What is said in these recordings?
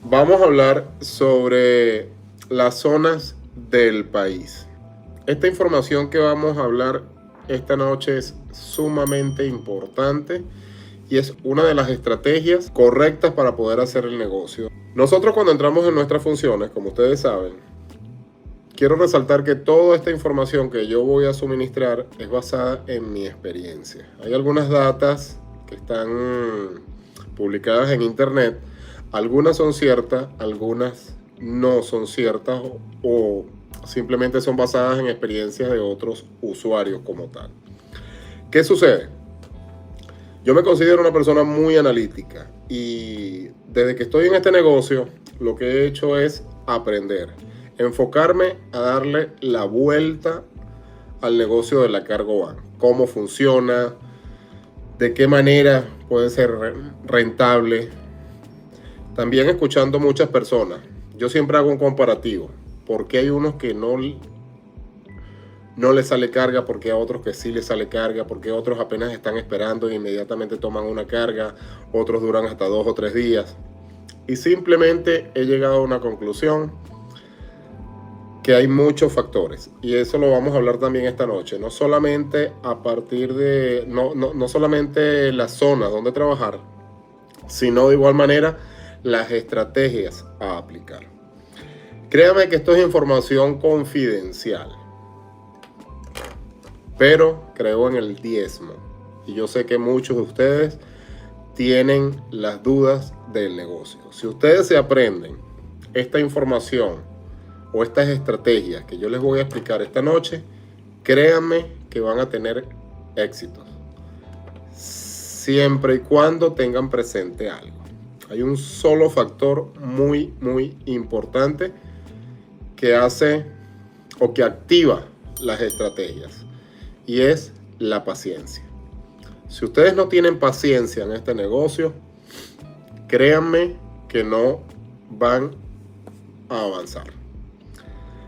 Vamos a hablar sobre las zonas del país. Esta información que vamos a hablar esta noche es sumamente importante y es una de las estrategias correctas para poder hacer el negocio. Nosotros cuando entramos en nuestras funciones, como ustedes saben, quiero resaltar que toda esta información que yo voy a suministrar es basada en mi experiencia. Hay algunas datas que están publicadas en internet. Algunas son ciertas, algunas no son ciertas o simplemente son basadas en experiencias de otros usuarios como tal. ¿Qué sucede? Yo me considero una persona muy analítica y desde que estoy en este negocio lo que he hecho es aprender, enfocarme a darle la vuelta al negocio de la cargo van, cómo funciona, de qué manera puede ser rentable. También escuchando muchas personas, yo siempre hago un comparativo, porque hay unos que no les sale carga, porque a otros que sí les sale carga, porque otros apenas están esperando e inmediatamente toman una carga, otros duran hasta 2 o 3 días. Y simplemente he llegado a una conclusión que hay muchos factores, y eso lo vamos a hablar también esta noche, no solamente a partir de, no solamente las zonas donde trabajar, sino de igual manera las estrategias a aplicar. Créame que esto es información confidencial, pero creo en el diezmo y yo sé que muchos de ustedes tienen las dudas del negocio. Si ustedes se aprenden esta información o estas estrategias que yo les voy a explicar esta noche, créanme que van a tener éxitos, siempre y cuando tengan presente algo. Hay un solo factor muy importante que hace o que activa las estrategias, y es la paciencia. Si ustedes no tienen paciencia en este negocio, créanme que no van a avanzar.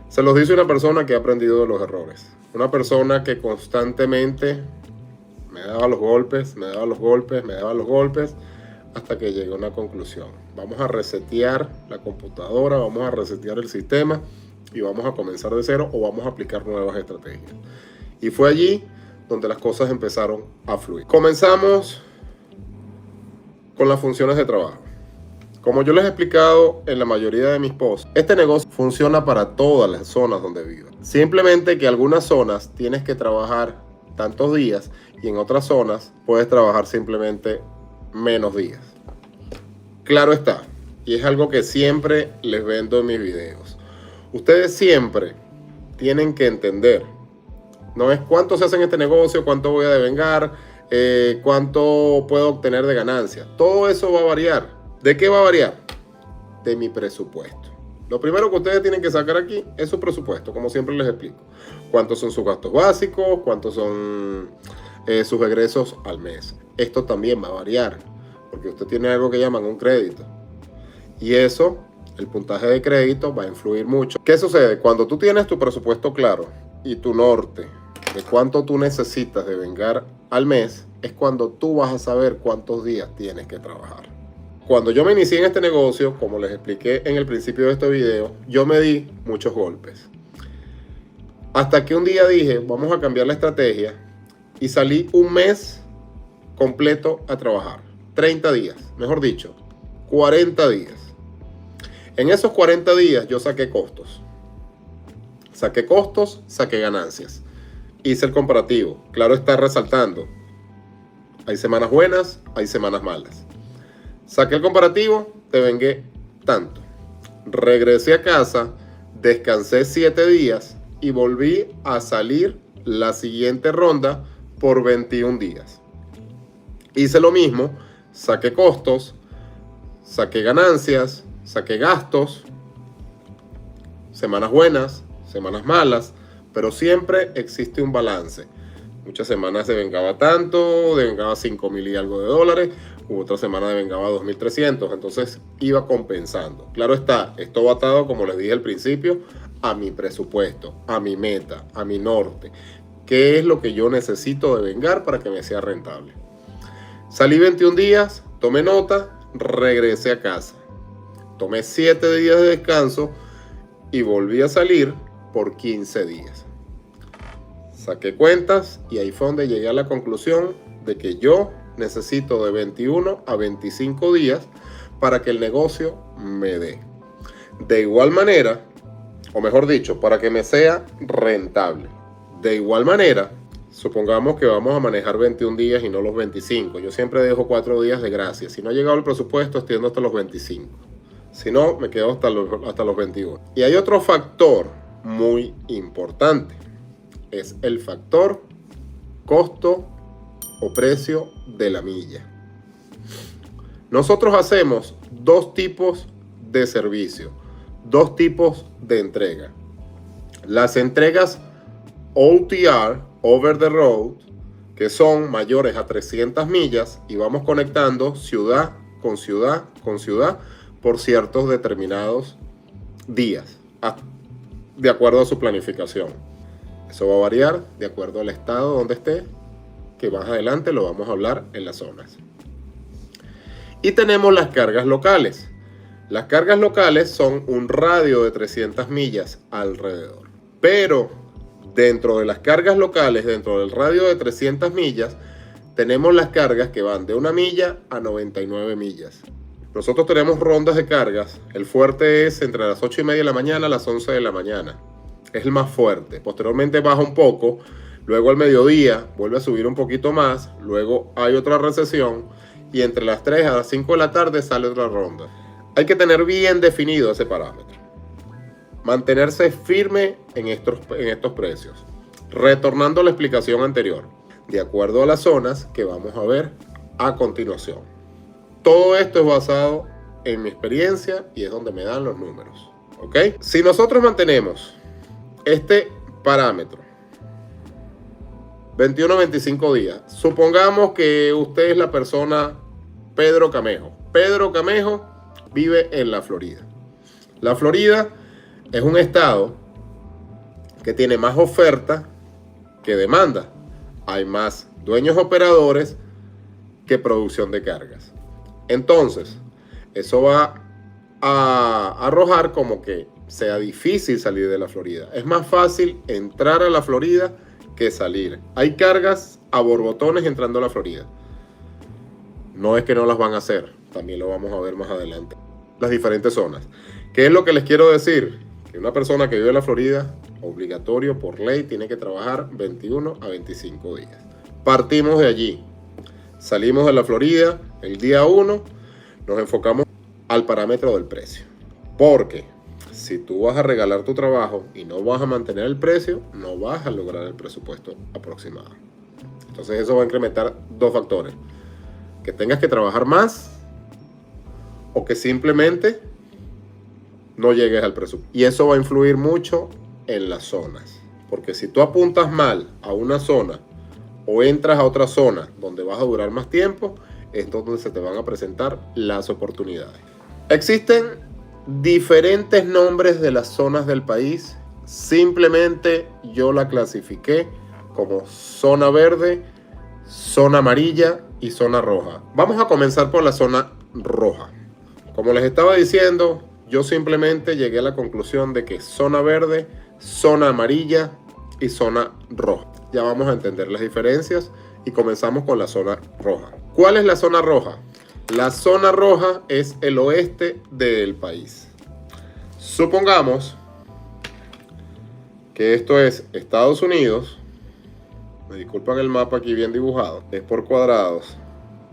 Se los dice una persona que ha aprendido de los errores, una persona que constantemente me daba los golpes, hasta que llegué a una conclusión. Vamos a resetear la computadora, vamos a resetear el sistema y vamos a comenzar de cero o vamos a aplicar nuevas estrategias. Y fue allí donde las cosas empezaron a fluir. Comenzamos con las funciones de trabajo. Como yo les he explicado en la mayoría de mis posts, este negocio funciona para todas las zonas donde vivan. Simplemente que algunas zonas tienes que trabajar tantos días y en otras zonas puedes trabajar simplemente menos días. Claro está, y es algo que siempre les vendo en mis videos. Ustedes siempre tienen que entender, no es cuánto se hace en este negocio, cuánto voy a devengar, cuánto puedo obtener de ganancias. Todo eso va a variar. ¿De qué va a variar? De mi presupuesto. Lo primero que ustedes tienen que sacar aquí es su presupuesto, como siempre les explico. ¿Cuántos son sus gastos básicos? ¿Cuántos son sus egresos al mes? Esto también va a variar, porque usted tiene algo que llaman un crédito. Y eso, el puntaje de crédito va a influir mucho. ¿Qué sucede? Cuando tú tienes tu presupuesto claro y tu norte de cuánto tú necesitas de vengar al mes, es cuando tú vas a saber cuántos días tienes que trabajar. Cuando yo me inicié en este negocio, como les expliqué en el principio de este video, yo me di muchos golpes. Hasta que un día dije, vamos a cambiar la estrategia y salí un mes completo a trabajar. 30 días, mejor dicho, 40 días. En esos 40 días yo saqué costos. Saqué ganancias. Hice el comparativo. Claro está, resaltando. Hay semanas buenas, hay semanas malas. Saqué el comparativo, te vengué tanto. Regresé a casa, descansé 7 días y volví a salir la siguiente ronda por 21 días. Hice lo mismo, saqué costos, saqué ganancias, saqué gastos, semanas buenas, semanas malas, pero siempre existe un balance. Muchas semanas devengaba tanto, devengaba 5,000 y algo de dólares, otra semana devengaba 2,300, entonces iba compensando. Claro está, esto va atado, como les dije al principio, a mi presupuesto, a mi meta, a mi norte. ¿Qué es lo que yo necesito devengar para que me sea rentable? Salí 21 días, tomé nota, regresé a casa. tomé 7 días de descanso y volví a salir por 15 días. Saqué cuentas y ahí fue donde llegué a la conclusión de que yo necesito de 21 a 25 días para que el negocio me dé. De igual manera, o mejor dicho, para que me sea rentable. De igual manera, supongamos que vamos a manejar 21 días y no los 25. Yo siempre dejo 4 días de gracia. Si no ha llegado el presupuesto, extiendo hasta los 25. Si no, me quedo hasta los 21. Y hay otro factor muy importante. Es el factor costo o precio de la milla. Nosotros hacemos 2 tipos de servicio, 2 tipos de entrega. Las entregas OTR, Over the Road, que son mayores a 300 millas y vamos conectando ciudad con ciudad con ciudad por ciertos determinados días, de acuerdo a su planificación. Eso va a variar de acuerdo al estado donde esté, que más adelante lo vamos a hablar en las zonas. Y tenemos las cargas locales. Las cargas locales son un radio de 300 millas alrededor. Pero dentro de las cargas locales, dentro del radio de 300 millas, tenemos las cargas que van de 1 milla a 99 millas. Nosotros tenemos rondas de cargas. El fuerte es entre las 8:30 de la mañana a las 11 de la mañana. Es el más fuerte. Posteriormente baja un poco. Luego al mediodía vuelve a subir un poquito más. Luego hay otra recesión. Y entre las 3 a las 5 de la tarde sale otra ronda. Hay que tener bien definido ese parámetro. Mantenerse firme en estos precios. Retornando a la explicación anterior. De acuerdo a las zonas que vamos a ver a continuación. Todo esto es basado en mi experiencia y es donde me dan los números. ¿Ok? Si nosotros mantenemos este parámetro 21 a 25 días, supongamos que usted es la persona Pedro Camejo. Pedro Camejo vive en la Florida. La Florida es un estado que tiene más oferta que demanda. Hay más dueños operadores que producción de cargas. Entonces, eso va a arrojar como que sea difícil salir de la Florida. Es más fácil entrar a la Florida que salir. Hay cargas a borbotones entrando a la Florida. No es que no las van a hacer, también lo vamos a ver más adelante. Las diferentes zonas. ¿Qué es lo que les quiero decir? Que una persona que vive en la Florida, obligatorio por ley, tiene que trabajar 21 a 25 días. Partimos de allí. Salimos de la Florida el día 1, nos enfocamos al parámetro del precio. Porque si tú vas a regalar tu trabajo y no vas a mantener el precio, no vas a lograr el presupuesto aproximado. Entonces eso va a incrementar 2 factores. Que tengas que trabajar más o que simplemente no llegues al presupuesto. Y eso va a influir mucho en las zonas. Porque si tú apuntas mal a una zona o entras a otra zona donde vas a durar más tiempo, es donde se te van a presentar las oportunidades. Existen diferentes nombres de las zonas del país. Simplemente yo la clasifiqué como zona verde, zona amarilla y zona roja. Vamos a comenzar por la zona roja. Como les estaba diciendo, yo simplemente llegué a la conclusión de que zona verde, zona amarilla y zona roja. Ya vamos a entender las diferencias y comenzamos con la zona roja. ¿Cuál es la zona roja? La zona roja es el oeste del país. Supongamos que esto es Estados Unidos. Me disculpan el mapa aquí bien dibujado. Es por cuadrados.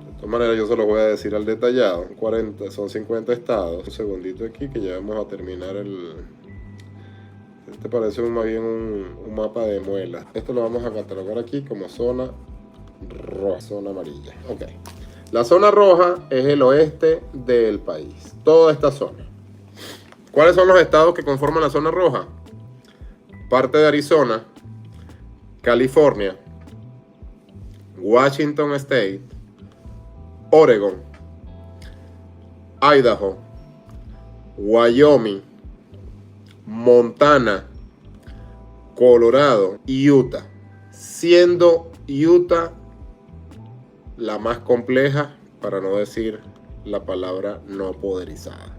De todas maneras yo se lo voy a decir al detallado. 40, son 50 estados. Un segundito aquí que ya vamos a terminar el... Este parece más bien un mapa de muelas. Esto lo vamos a catalogar aquí como zona roja, zona amarilla. Ok. La zona roja es el oeste del país. Toda esta zona. ¿Cuáles son los estados que conforman la zona roja? Parte de Arizona, California, Washington State, Oregon, Idaho, Wyoming, Montana, Colorado y Utah, siendo Utah la más compleja, para no decir la palabra no poderizada.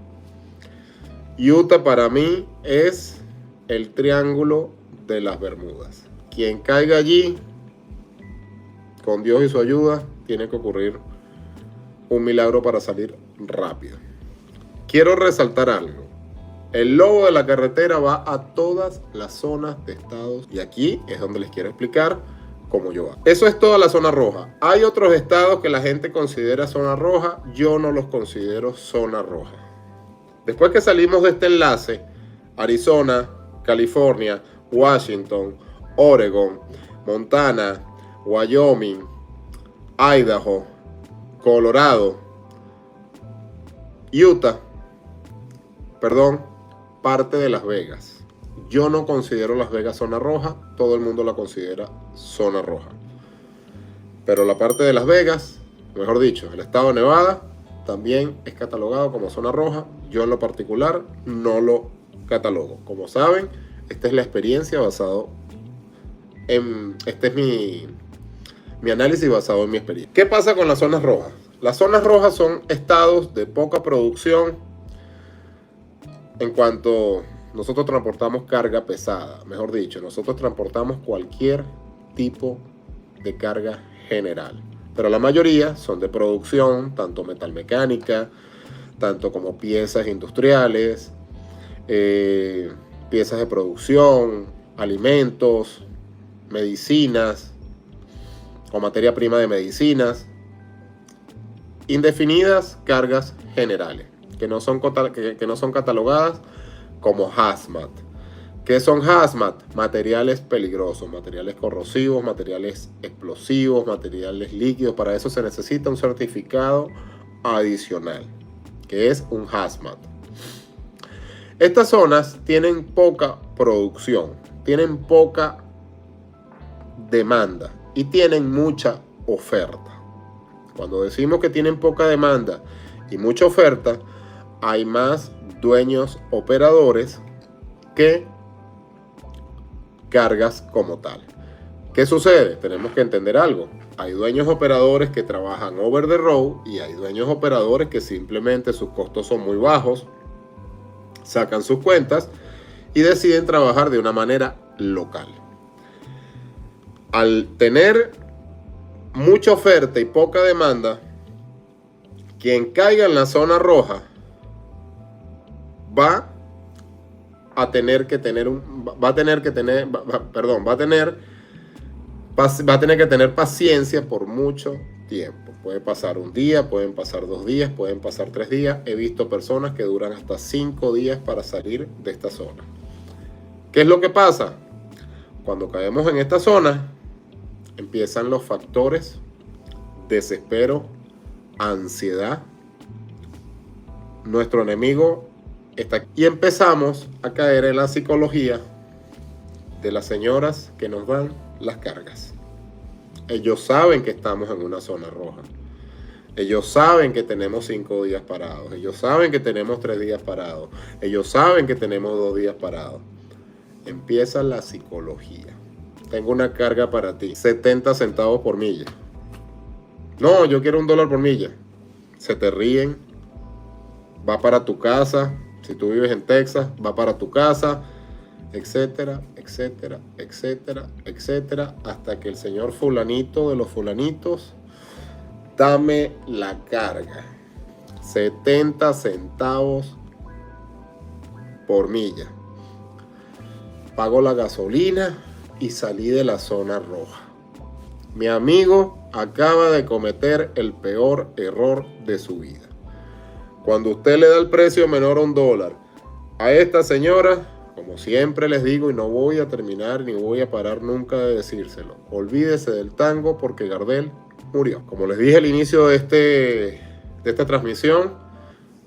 Utah para mí es el triángulo de las Bermudas. Quien caiga allí, con Dios y su ayuda, tiene que ocurrir un milagro para salir rápido. Quiero resaltar algo. El logo de la carretera va a todas las zonas de estados y aquí es donde les quiero explicar cómo yo hago. Eso es toda la zona roja. Hay otros estados que la gente considera zona roja, yo no los considero zona roja. Después que salimos de este enlace, Arizona, California, Washington, Oregon, Montana, Wyoming, Idaho, Colorado, Utah, parte de Las Vegas. Yo no considero Las Vegas zona roja, todo el mundo la considera zona roja. Pero la parte de Las Vegas, mejor dicho, el estado de Nevada, también es catalogado como zona roja. Yo en lo particular no lo catalogo. Como saben, esta es la experiencia basado en... Este es mi análisis basado en mi experiencia. ¿Qué pasa con las zonas rojas? Las zonas rojas son estados de poca producción en cuanto nosotros transportamos carga pesada. Mejor dicho, nosotros transportamos cualquier tipo de carga general. Pero la mayoría son de producción, tanto metalmecánica, tanto como piezas industriales, piezas de producción, alimentos, medicinas o materia prima de medicinas. Indefinidas cargas generales que no son catalogadas como hazmat. ¿Qué son hazmat? Materiales peligrosos, materiales corrosivos, materiales explosivos, materiales líquidos. Para eso se necesita un certificado adicional, que es un hazmat. Estas zonas tienen poca producción, tienen poca demanda y tienen mucha oferta. Cuando decimos que tienen poca demanda y mucha oferta, hay más dueños operadores que cargas como tal. ¿Qué sucede? Tenemos que entender algo. Hay dueños operadores que trabajan over the road y hay dueños operadores que simplemente sus costos son muy bajos, sacan sus cuentas y deciden trabajar de una manera local. Al tener mucha oferta y poca demanda, quien caiga en la zona roja va a tener que tener paciencia por mucho tiempo. Puede pasar un día, pueden pasar 2 días, pueden pasar 3 días. He visto personas que duran hasta 5 días para salir de esta zona. ¿Qué es lo que pasa? Cuando caemos en esta zona, empiezan los factores: desespero, ansiedad. Nuestro enemigo está aquí. Y empezamos a caer en la psicología de las señoras que nos dan las cargas. Ellos saben que estamos en una zona roja. Ellos saben que tenemos 5 días parados. Ellos saben que tenemos 3 días parados. Ellos saben que tenemos 2 días parados. Empieza la psicología. Tengo una carga para ti, 70 centavos por milla. No, yo quiero $1 por milla. Se te ríen. Va para tu casa. Si tú vives en Texas, va para tu casa, etcétera, etcétera, etcétera, etcétera, hasta que el señor fulanito de los fulanitos, dame la carga. 70 centavos por milla. Pago la gasolina y salí de la zona roja. Mi amigo acaba de cometer el peor error de su vida. Cuando usted le da el precio menor a $1 a esta señora, como siempre les digo, y no voy a terminar ni voy a parar nunca de decírselo, olvídese del tango porque Gardel murió. Como les dije al inicio de esta transmisión,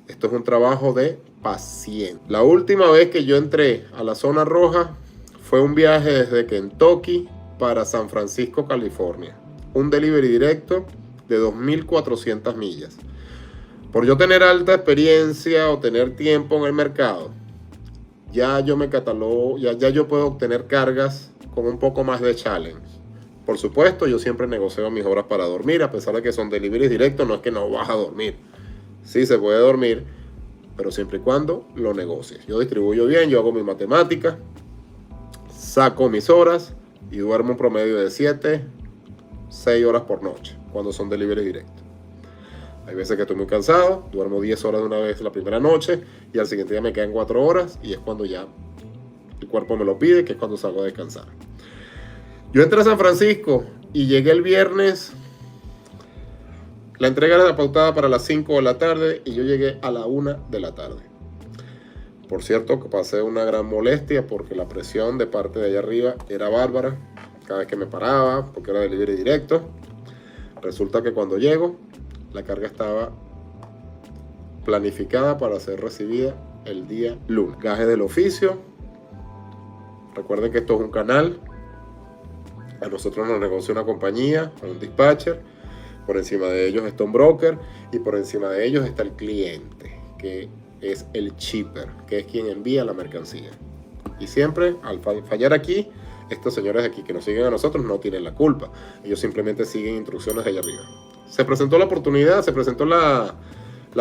esto es un trabajo de paciencia. La última vez que yo entré a la zona roja fue un viaje desde Kentucky para San Francisco, California. Un delivery directo de 2.400 millas. Por yo tener alta experiencia o tener tiempo en el mercado, ya yo me catalogo, ya yo puedo obtener cargas con un poco más de challenge. Por supuesto, yo siempre negocio mis horas para dormir, a pesar de que son deliveries directos, no es que no vas a dormir. Sí se puede dormir, pero siempre y cuando lo negocies. Yo distribuyo bien, yo hago mi matemática, saco mis horas y duermo un promedio de 7, 6 horas por noche cuando son delivery directos. Hay veces que estoy muy cansado, duermo 10 horas de una vez la primera noche y al siguiente día me quedan 4 horas y es cuando ya el cuerpo me lo pide, que es cuando salgo a descansar. Yo entré a San Francisco y llegué el viernes. La entrega era pautada para las 5 de la tarde y yo llegué a la 1 de la tarde. Por cierto, que pasé una gran molestia porque la presión de parte de allá arriba era bárbara. Cada vez que me paraba, porque era delivery directo. Resulta que cuando llego, la carga estaba planificada para ser recibida el día lunes. Gajes del oficio. Recuerden que esto es un canal. A nosotros nos negocia una compañía, un dispatcher. Por encima de ellos está un broker y por encima de ellos está el cliente, que es el shipper, que es quien envía la mercancía. Y siempre, al fallar aquí, estos señores de aquí que nos siguen a nosotros no tienen la culpa. Ellos simplemente siguen instrucciones de allá arriba. Se presentó la oportunidad, se presentó la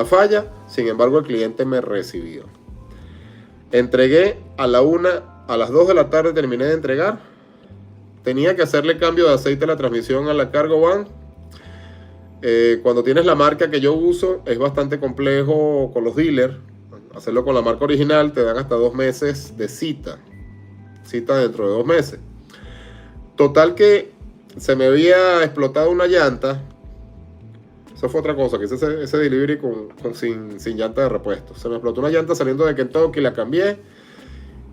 falla, sin embargo el cliente me recibió. Entregué a la 1, a las 2 de la tarde terminé de entregar. Tenía que hacerle cambio de aceite a la transmisión a la Cargo One. Cuando tienes la marca que yo uso, es bastante complejo con los dealers. Hacerlo con la marca original te dan hasta 2 meses de cita dentro de 2 meses. Total que se me había explotado una llanta. Eso fue otra cosa, que hice ese delivery sin llanta de repuesto. Se me explotó una llanta saliendo de Kentucky, la cambié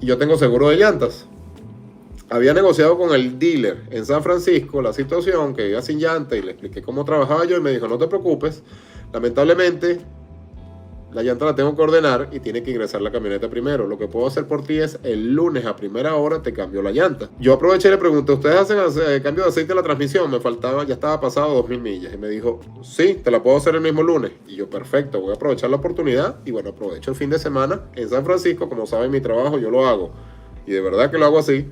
y yo tengo seguro de llantas. Había negociado con el dealer en San Francisco la situación, que iba sin llanta, y le expliqué cómo trabajaba yo y me dijo: no te preocupes, lamentablemente la llanta la tengo que ordenar y tiene que ingresar la camioneta primero. Lo que puedo hacer por ti es el lunes a primera hora te cambio la llanta. Yo aproveché y le pregunté: ¿ustedes hacen cambio de aceite de la transmisión? Me faltaba, ya estaba pasado 2000 millas. Y me dijo: sí, te la puedo hacer el mismo lunes. Y yo: perfecto, voy a aprovechar la oportunidad. Y bueno, aprovecho el fin de semana en San Francisco. Como saben, mi trabajo yo lo hago, y de verdad que lo hago así: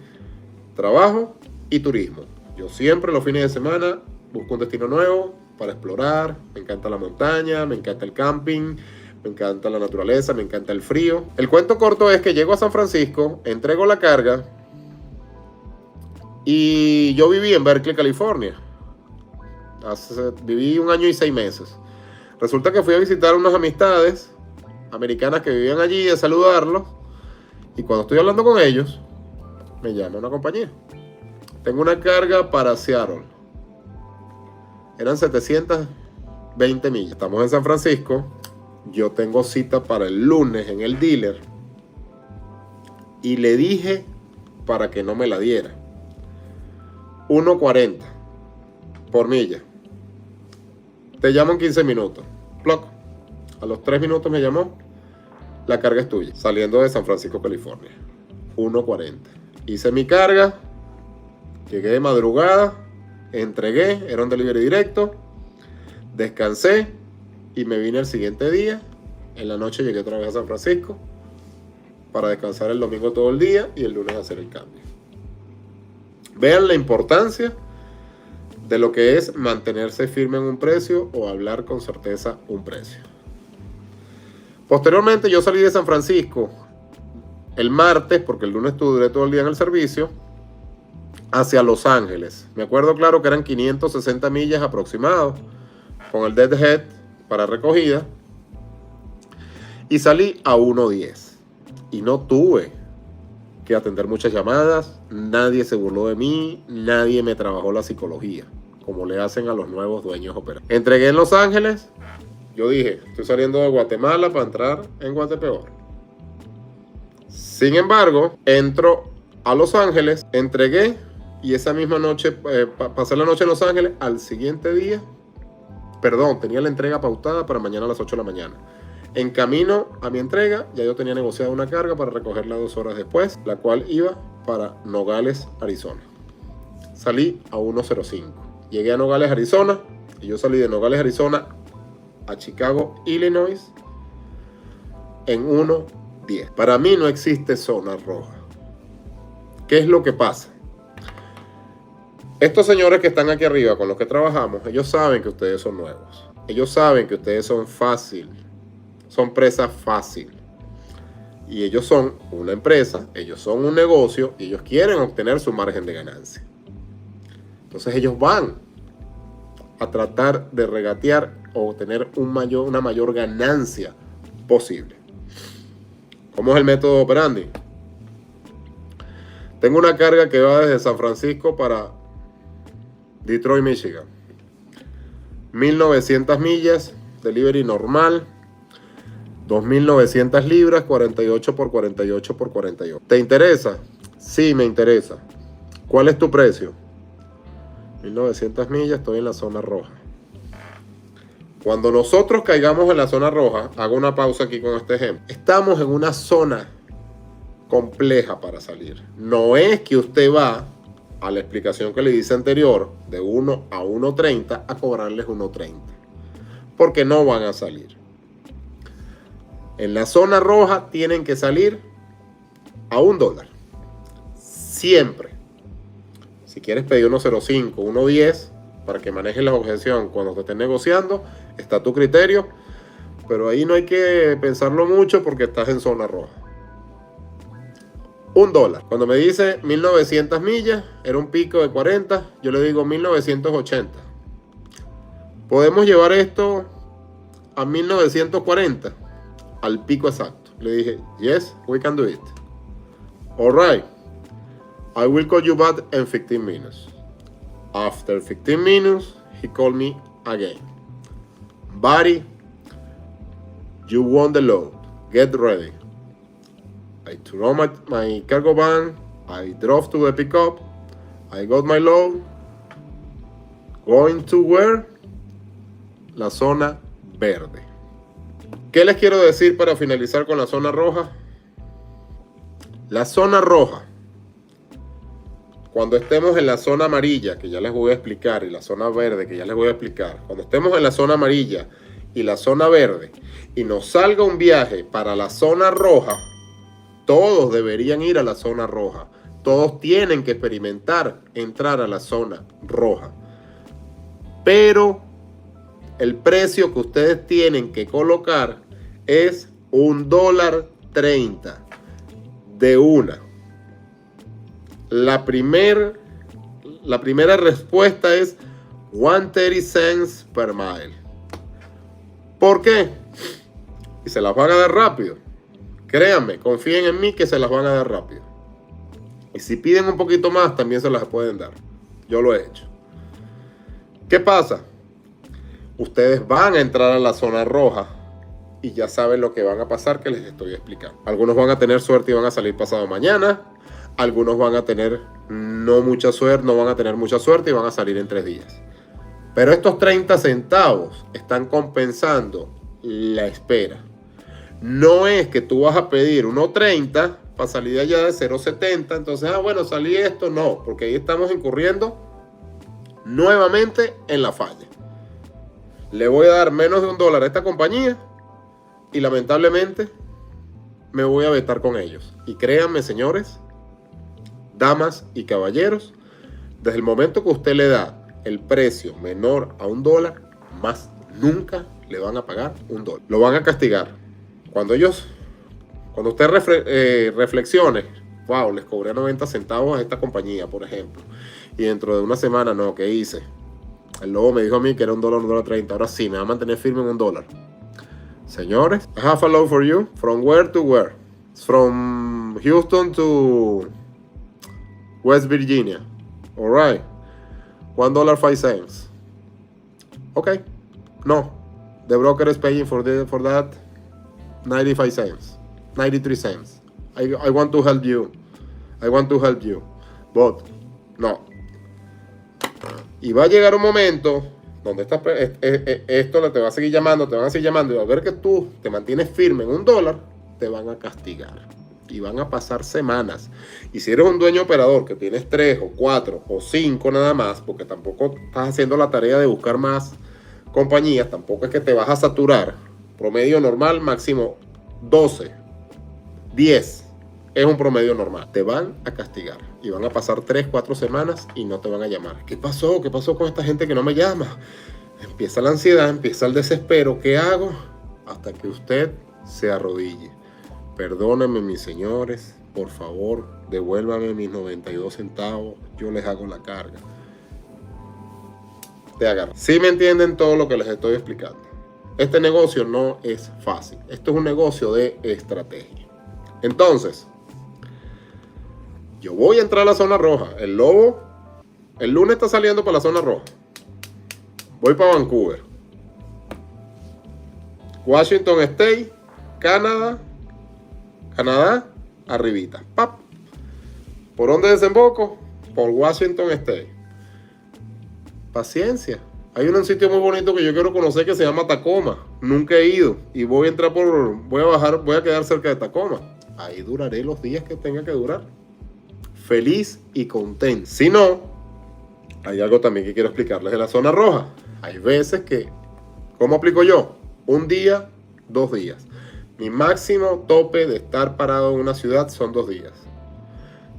trabajo y turismo. Yo siempre los fines de semana busco un destino nuevo para explorar. Me encanta la montaña, me encanta el camping, me encanta la naturaleza, me encanta el frío. El cuento corto es que llego a San Francisco, entrego la carga y yo viví en Berkeley, California. Viví 1 año y 6 meses. Resulta que fui a visitar unas amistades americanas que vivían allí, a saludarlos, y cuando estoy hablando con ellos, me llama una compañía. Tengo una carga para Seattle. Eran 720 millas. Estamos en San Francisco. Yo tengo cita para el lunes en el dealer. Y le dije para que no me la diera. 1.40 por milla. Te llamo en 15 minutos. Ploc. A los 3 minutos me llamó. La carga es tuya. Saliendo de San Francisco, California. 1.40. Hice mi carga, llegué de madrugada, entregué, era un delivery directo, descansé y me vine el siguiente día. En la noche llegué otra vez a San Francisco para descansar el domingo todo el día y el lunes hacer el cambio. Vean la importancia de lo que es mantenerse firme en un precio o hablar con certeza un precio. Posteriormente yo salí de San Francisco el martes, porque el lunes duré todo el día en el servicio, hacia Los Ángeles. Me acuerdo claro que eran 560 millas aproximados, con el deadhead para recogida. Y salí a 1.10. Y no tuve que atender muchas llamadas, nadie se burló de mí, nadie me trabajó la psicología, como le hacen a los nuevos dueños operadores. Entregué en Los Ángeles. Yo dije: estoy saliendo de Guatemala para entrar en Guatepeor. Sin embargo, entro a Los Ángeles, entregué y esa misma noche, pasé la noche en Los Ángeles. Al siguiente día, tenía la entrega pautada para mañana a las 8 de la mañana. En camino a mi entrega, ya yo tenía negociado una carga para recogerla 2 horas después, la cual iba para Nogales, Arizona. Salí a 1.05. Llegué a Nogales, Arizona, y yo salí de Nogales, Arizona a Chicago, Illinois en 1.10. Para mí no existe zona roja. ¿Qué es lo que pasa? Estos señores que están aquí arriba con los que trabajamos, ellos saben que ustedes son nuevos. Ellos saben que ustedes son son presa fácil. Y ellos son una empresa, ellos son un negocio y ellos quieren obtener su margen de ganancia. Entonces ellos van a tratar de regatear o obtener una mayor ganancia posible. ¿Cómo es el método operandi? Tengo una carga que va desde San Francisco para Detroit, Michigan. 1900 millas, delivery normal, 2.900 libras, 48 por 48 por 48. ¿Te interesa? Sí, me interesa. ¿Cuál es tu precio? 1.900 millas, estoy en la zona roja. Cuando nosotros caigamos en la zona roja, hago una pausa aquí con este ejemplo. Estamos en una zona compleja para salir. No es que usted va a la explicación que le hice anterior de 1 a 1.30 a cobrarles 1.30. Porque no van a salir. En la zona roja tienen que salir a $1. Siempre. Si quieres pedir 1.05, 1.10 para que manejes la objeción cuando te estén negociando, está a tu criterio. Pero ahí no hay que pensarlo mucho porque estás en zona roja. $1. Cuando me dice 1.900 millas, era un pico de 40, yo le digo 1.980. Podemos llevar esto a 1.940, al pico exacto. Le dije, yes, we can do it. All right. I will call you back in 15 minutes. After 15 minutes, he called me again. Buddy, you won the load. Get ready. I threw my cargo van. I drove to the pickup. I got my load. Going to where? La zona verde. ¿Qué les quiero decir para finalizar con la zona roja? La zona roja, cuando estemos en la zona amarilla, que ya les voy a explicar, y la zona verde, que ya les voy a explicar, cuando estemos en la zona amarilla y la zona verde, y nos salga un viaje para la zona roja, todos deberían ir a la zona roja. Todos tienen que experimentar entrar a la zona roja. Pero el precio que ustedes tienen que colocar es $1.30 de una. La primera respuesta es 130 cents per mile. ¿Por qué? Y se las van a dar rápido. Créanme, confíen en mí que se las van a dar rápido. Y si piden un poquito más, también se las pueden dar. Yo lo he hecho. ¿Qué pasa? Ustedes van a entrar a la zona roja y ya saben lo que van a pasar, que les estoy explicando. Algunos van a tener suerte y van a salir pasado mañana. Algunos van a tener no mucha suerte, no van a tener mucha suerte y van a salir en 3 días. Pero estos 30 centavos están compensando la espera. No es que tú vas a pedir 1.30 para salir de allá de 0.70. Entonces, bueno, salí esto. No, porque ahí estamos incurriendo nuevamente en la falla. Le voy a dar menos de $1 a esta compañía y lamentablemente me voy a vetar con ellos. Y créanme, señores, damas y caballeros, desde el momento que usted le da el precio menor a $1, más nunca le van a pagar $1. Lo van a castigar. Cuando usted reflexione, wow, les cobré 90 centavos a esta compañía, por ejemplo, y dentro de una semana, no, ¿qué hice? El lobo me dijo a mí que era $1, $1.30. Ahora sí, me va a mantener firme en $1. Señores, I have a load for you. From where to where? From Houston to West Virginia. All right. $1.05. Okay. No. The broker is paying for that 95 cents. 93 cents. I want to help you. I want to help you. But, no. Y va a llegar un momento donde esto te va a seguir llamando, te van a seguir llamando, y al ver que tú te mantienes firme en $1, te van a castigar. Y van a pasar semanas. Y si eres un dueño operador que tienes 3 o 4 o 5 nada más, porque tampoco estás haciendo la tarea de buscar más compañías, tampoco es que te vas a saturar. Promedio normal, máximo 12, 10. Es un promedio normal. Te van a castigar. Y van a pasar 3, 4 semanas y no te van a llamar. ¿Qué pasó? ¿Qué pasó con esta gente que no me llama? Empieza la ansiedad, empieza el desespero. ¿Qué hago? Hasta que usted se arrodille. Perdónenme, mis señores, por favor, devuélvame mis 92 centavos, yo les hago la carga. Te agarro. ¿Sí me entienden todo lo que les estoy explicando? Este negocio no es fácil. Esto es un negocio de estrategia. Entonces, yo voy a entrar a la zona roja. El lobo, el lunes está saliendo para la zona roja. Voy para Vancouver. Washington State, Canadá, arribita. ¡Pap! ¿Por dónde desemboco? Por Washington State. Paciencia. Hay un sitio muy bonito que yo quiero conocer que se llama Tacoma. Nunca he ido. Y voy a entrar voy a quedar cerca de Tacoma. Ahí duraré los días que tenga que durar. Feliz y contento. Si no, hay algo también que quiero explicarles de la zona roja. Hay veces que, ¿cómo aplico yo? Un día, 2 días. Mi máximo tope de estar parado en una ciudad son 2 días.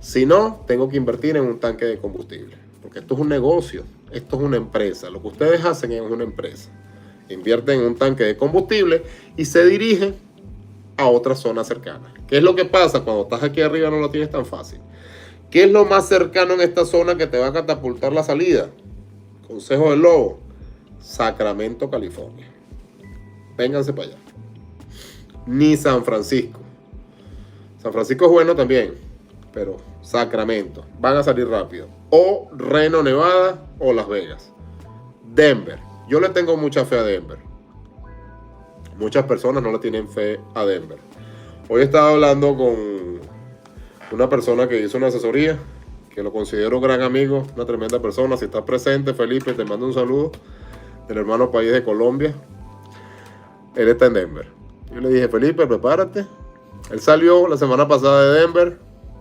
Si no, tengo que invertir en un tanque de combustible. Porque esto es un negocio, esto es una empresa. Lo que ustedes hacen es una empresa. Invierten en un tanque de combustible y se dirigen a otra zona cercana. ¿Qué es lo que pasa cuando estás aquí arriba? No lo tienes tan fácil. ¿Qué es lo más cercano en esta zona que te va a catapultar la salida? Consejo del Lobo: Sacramento, California. Vénganse para allá. Ni San Francisco. San Francisco es bueno también, pero Sacramento. Van a salir rápido. O Reno, Nevada, o Las Vegas. Denver. Yo le tengo mucha fe a Denver. Muchas personas no le tienen fe a Denver. Hoy estaba hablando con una persona que hizo una asesoría, que lo considero gran amigo, una tremenda persona. Si estás presente, Felipe, te mando un saludo del hermano país de Colombia. Él está en Denver. Yo le dije: Felipe, prepárate. Él salió la semana pasada de Denver.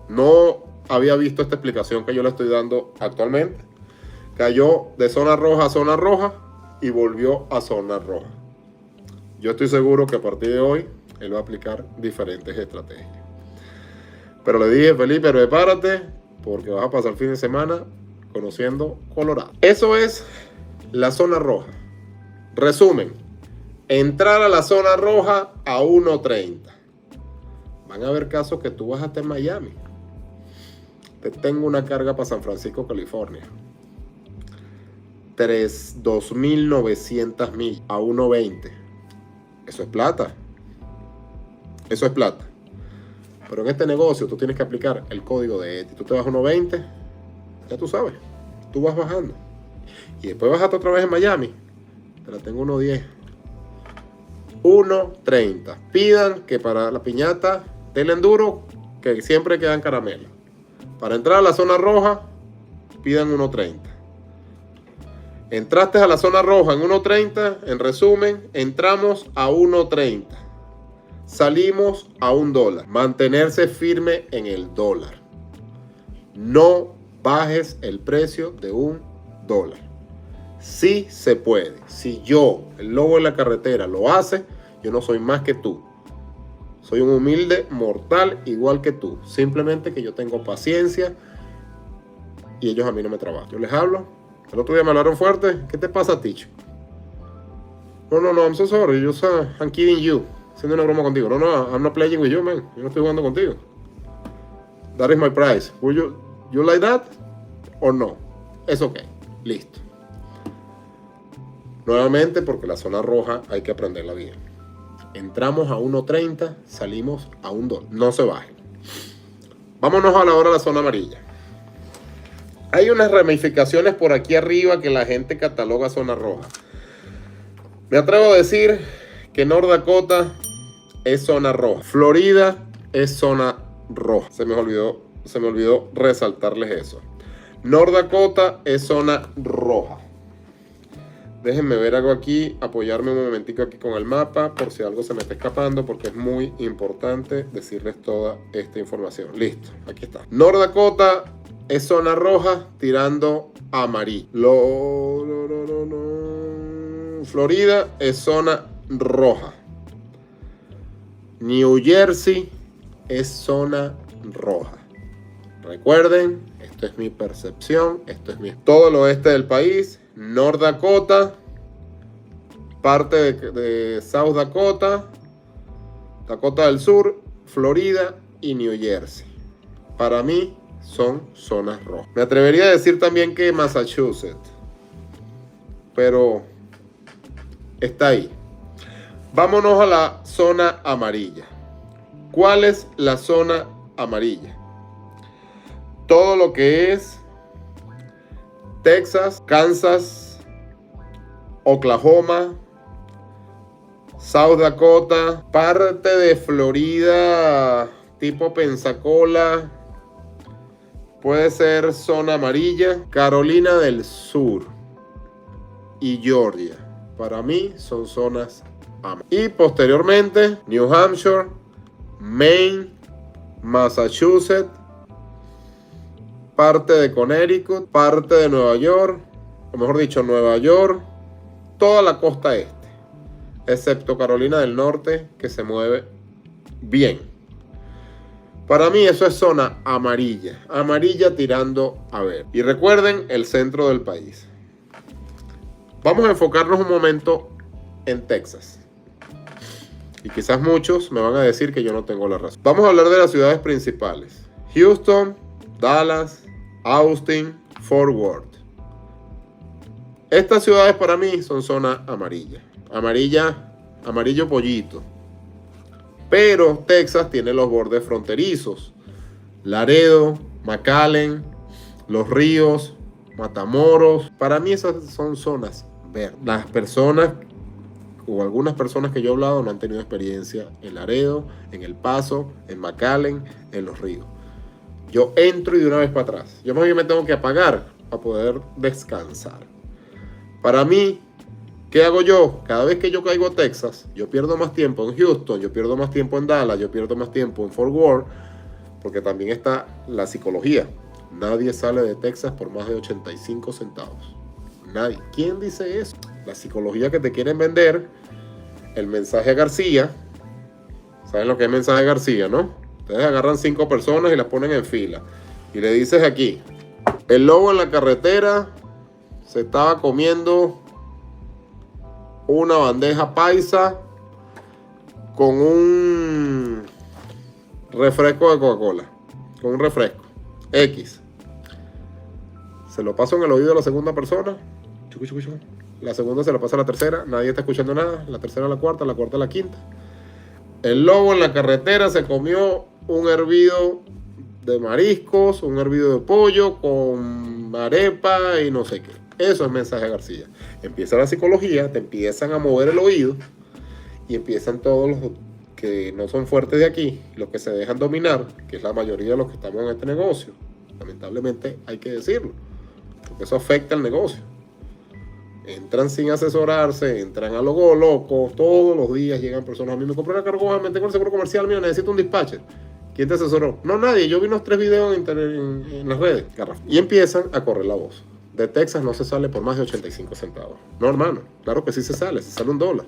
No había visto esta explicación que yo le estoy dando actualmente. Cayó de zona roja a zona roja y volvió a zona roja. Yo estoy seguro que a partir de hoy él va a aplicar diferentes estrategias. Pero le dije: Felipe, prepárate, porque vas a pasar el fin de semana conociendo Colorado. Eso es la zona roja. Resumen: entrar a la zona roja a 1.30. Van a haber casos que tú vas hasta en Miami. Te tengo una carga para San Francisco, California. 2.900 millas a 1.20. Eso es plata. Eso es plata. Pero en este negocio tú tienes que aplicar el código de ETI. Tú te vas a 1.20, ya tú sabes. Tú vas bajando. Y después bajaste otra vez en Miami. Te la tengo 1.10. 1.30. Pidan que para la piñata del enduro, que siempre quedan caramelos. Para entrar a la zona roja, pidan 1.30. Entraste a la zona roja en 1.30, en resumen, entramos a 1.30. Salimos a $1. Mantenerse firme en el dólar. No bajes el precio de $1. Sí se puede. Si yo, el lobo de la carretera, lo hace, yo no soy más que tú. Soy un humilde mortal igual que tú. Simplemente que yo tengo paciencia y ellos a mí no me trabajan. Yo les hablo. El otro día me hablaron fuerte. ¿Qué te pasa, Ticho? No, I'm so sorry. I'm kidding you. Haciendo una broma contigo. No, I'm not playing with you, man. Yo no estoy jugando contigo. That is my price. Will you like that? Or no? Es ok. Listo. Nuevamente, porque la zona roja hay que aprenderla bien. Entramos a 1.30, salimos a $1. No se bajen. Vámonos ahora a la zona amarilla. Hay unas ramificaciones por aquí arriba que la gente cataloga zona roja. Me atrevo a decir que North Dakota es zona roja. Florida es zona roja. Se me olvidó resaltarles eso. North Dakota es zona roja. Déjenme ver algo aquí, apoyarme un momentico aquí con el mapa por si algo se me está escapando, porque es muy importante decirles toda esta información. Listo, aquí está. North Dakota es zona roja tirando a amarillo. Florida es zona roja. New Jersey es zona roja. Recuerden, esto es mi percepción, todo el oeste del país. North Dakota, parte de South Dakota, Dakota del Sur, Florida y New Jersey. Para mí son zonas rojas. Me atrevería a decir también que Massachusetts, pero está ahí. Vámonos a la zona amarilla. ¿Cuál es la zona amarilla? Todo lo que es Texas, Kansas, Oklahoma, South Dakota, parte de Florida tipo Pensacola, puede ser zona amarilla, Carolina del Sur y Georgia. Para mí son zonas amarillas. Y posteriormente New Hampshire, Maine, Massachusetts, parte de Connecticut, parte de Nueva York, o mejor dicho, Nueva York, toda la costa este, excepto Carolina del Norte, que se mueve bien. Para mí eso es zona amarilla, amarilla tirando a ver. Y recuerden, el centro del país. Vamos a enfocarnos un momento en Texas. Y quizás muchos me van a decir que yo no tengo la razón. Vamos a hablar de las ciudades principales: Houston, Dallas, Austin, Fort Worth. Estas ciudades para mí son zona amarilla. Amarillo pollito. Pero Texas tiene los bordes fronterizos: Laredo, McAllen, Los Ríos, Matamoros. Para mí esas son zonas verdes. Las personas o algunas personas que yo he hablado no han tenido experiencia en Laredo, en El Paso, en McAllen, en Los Ríos. Yo entro y de una vez para atrás. Yo más bien me tengo que apagar para poder descansar. Para mí, ¿qué hago yo? Cada vez que yo caigo a Texas, yo pierdo más tiempo en Houston, yo pierdo más tiempo en Dallas, yo pierdo más tiempo en Fort Worth, porque también está la psicología. Nadie sale de Texas por más de 85 centavos. Nadie. ¿Quién dice eso? La psicología que te quieren vender, el mensaje García. ¿Saben lo que es mensaje García, no? Ustedes agarran 5 personas y las ponen en fila. Y le dices aquí: el lobo en la carretera se estaba comiendo una bandeja paisa con un refresco de Coca-Cola. Con un refresco X. Se lo paso en el oído a la segunda persona. La segunda se lo pasa a la tercera. Nadie está escuchando nada. La tercera a la cuarta a la quinta. El lobo en la carretera se comió un hervido de mariscos, un hervido de pollo con arepa y no sé qué. Eso es mensaje García. Empieza la psicología, te empiezan a mover el oído y empiezan todos los que no son fuertes de aquí, los que se dejan dominar, que es la mayoría de los que estamos en este negocio. Lamentablemente hay que decirlo, porque eso afecta al negocio. Entran sin asesorarse, entran a lo loco, todos los días llegan personas: a mí me compré una cargoja, me tengo el seguro comercial mío, necesito un dispatcher. ¿Quién te asesoró? No, nadie. Yo vi unos 3 videos en las redes. Y empiezan a correr la voz. De Texas no se sale por más de 85 centavos. No, hermano. Claro que sí se sale $1.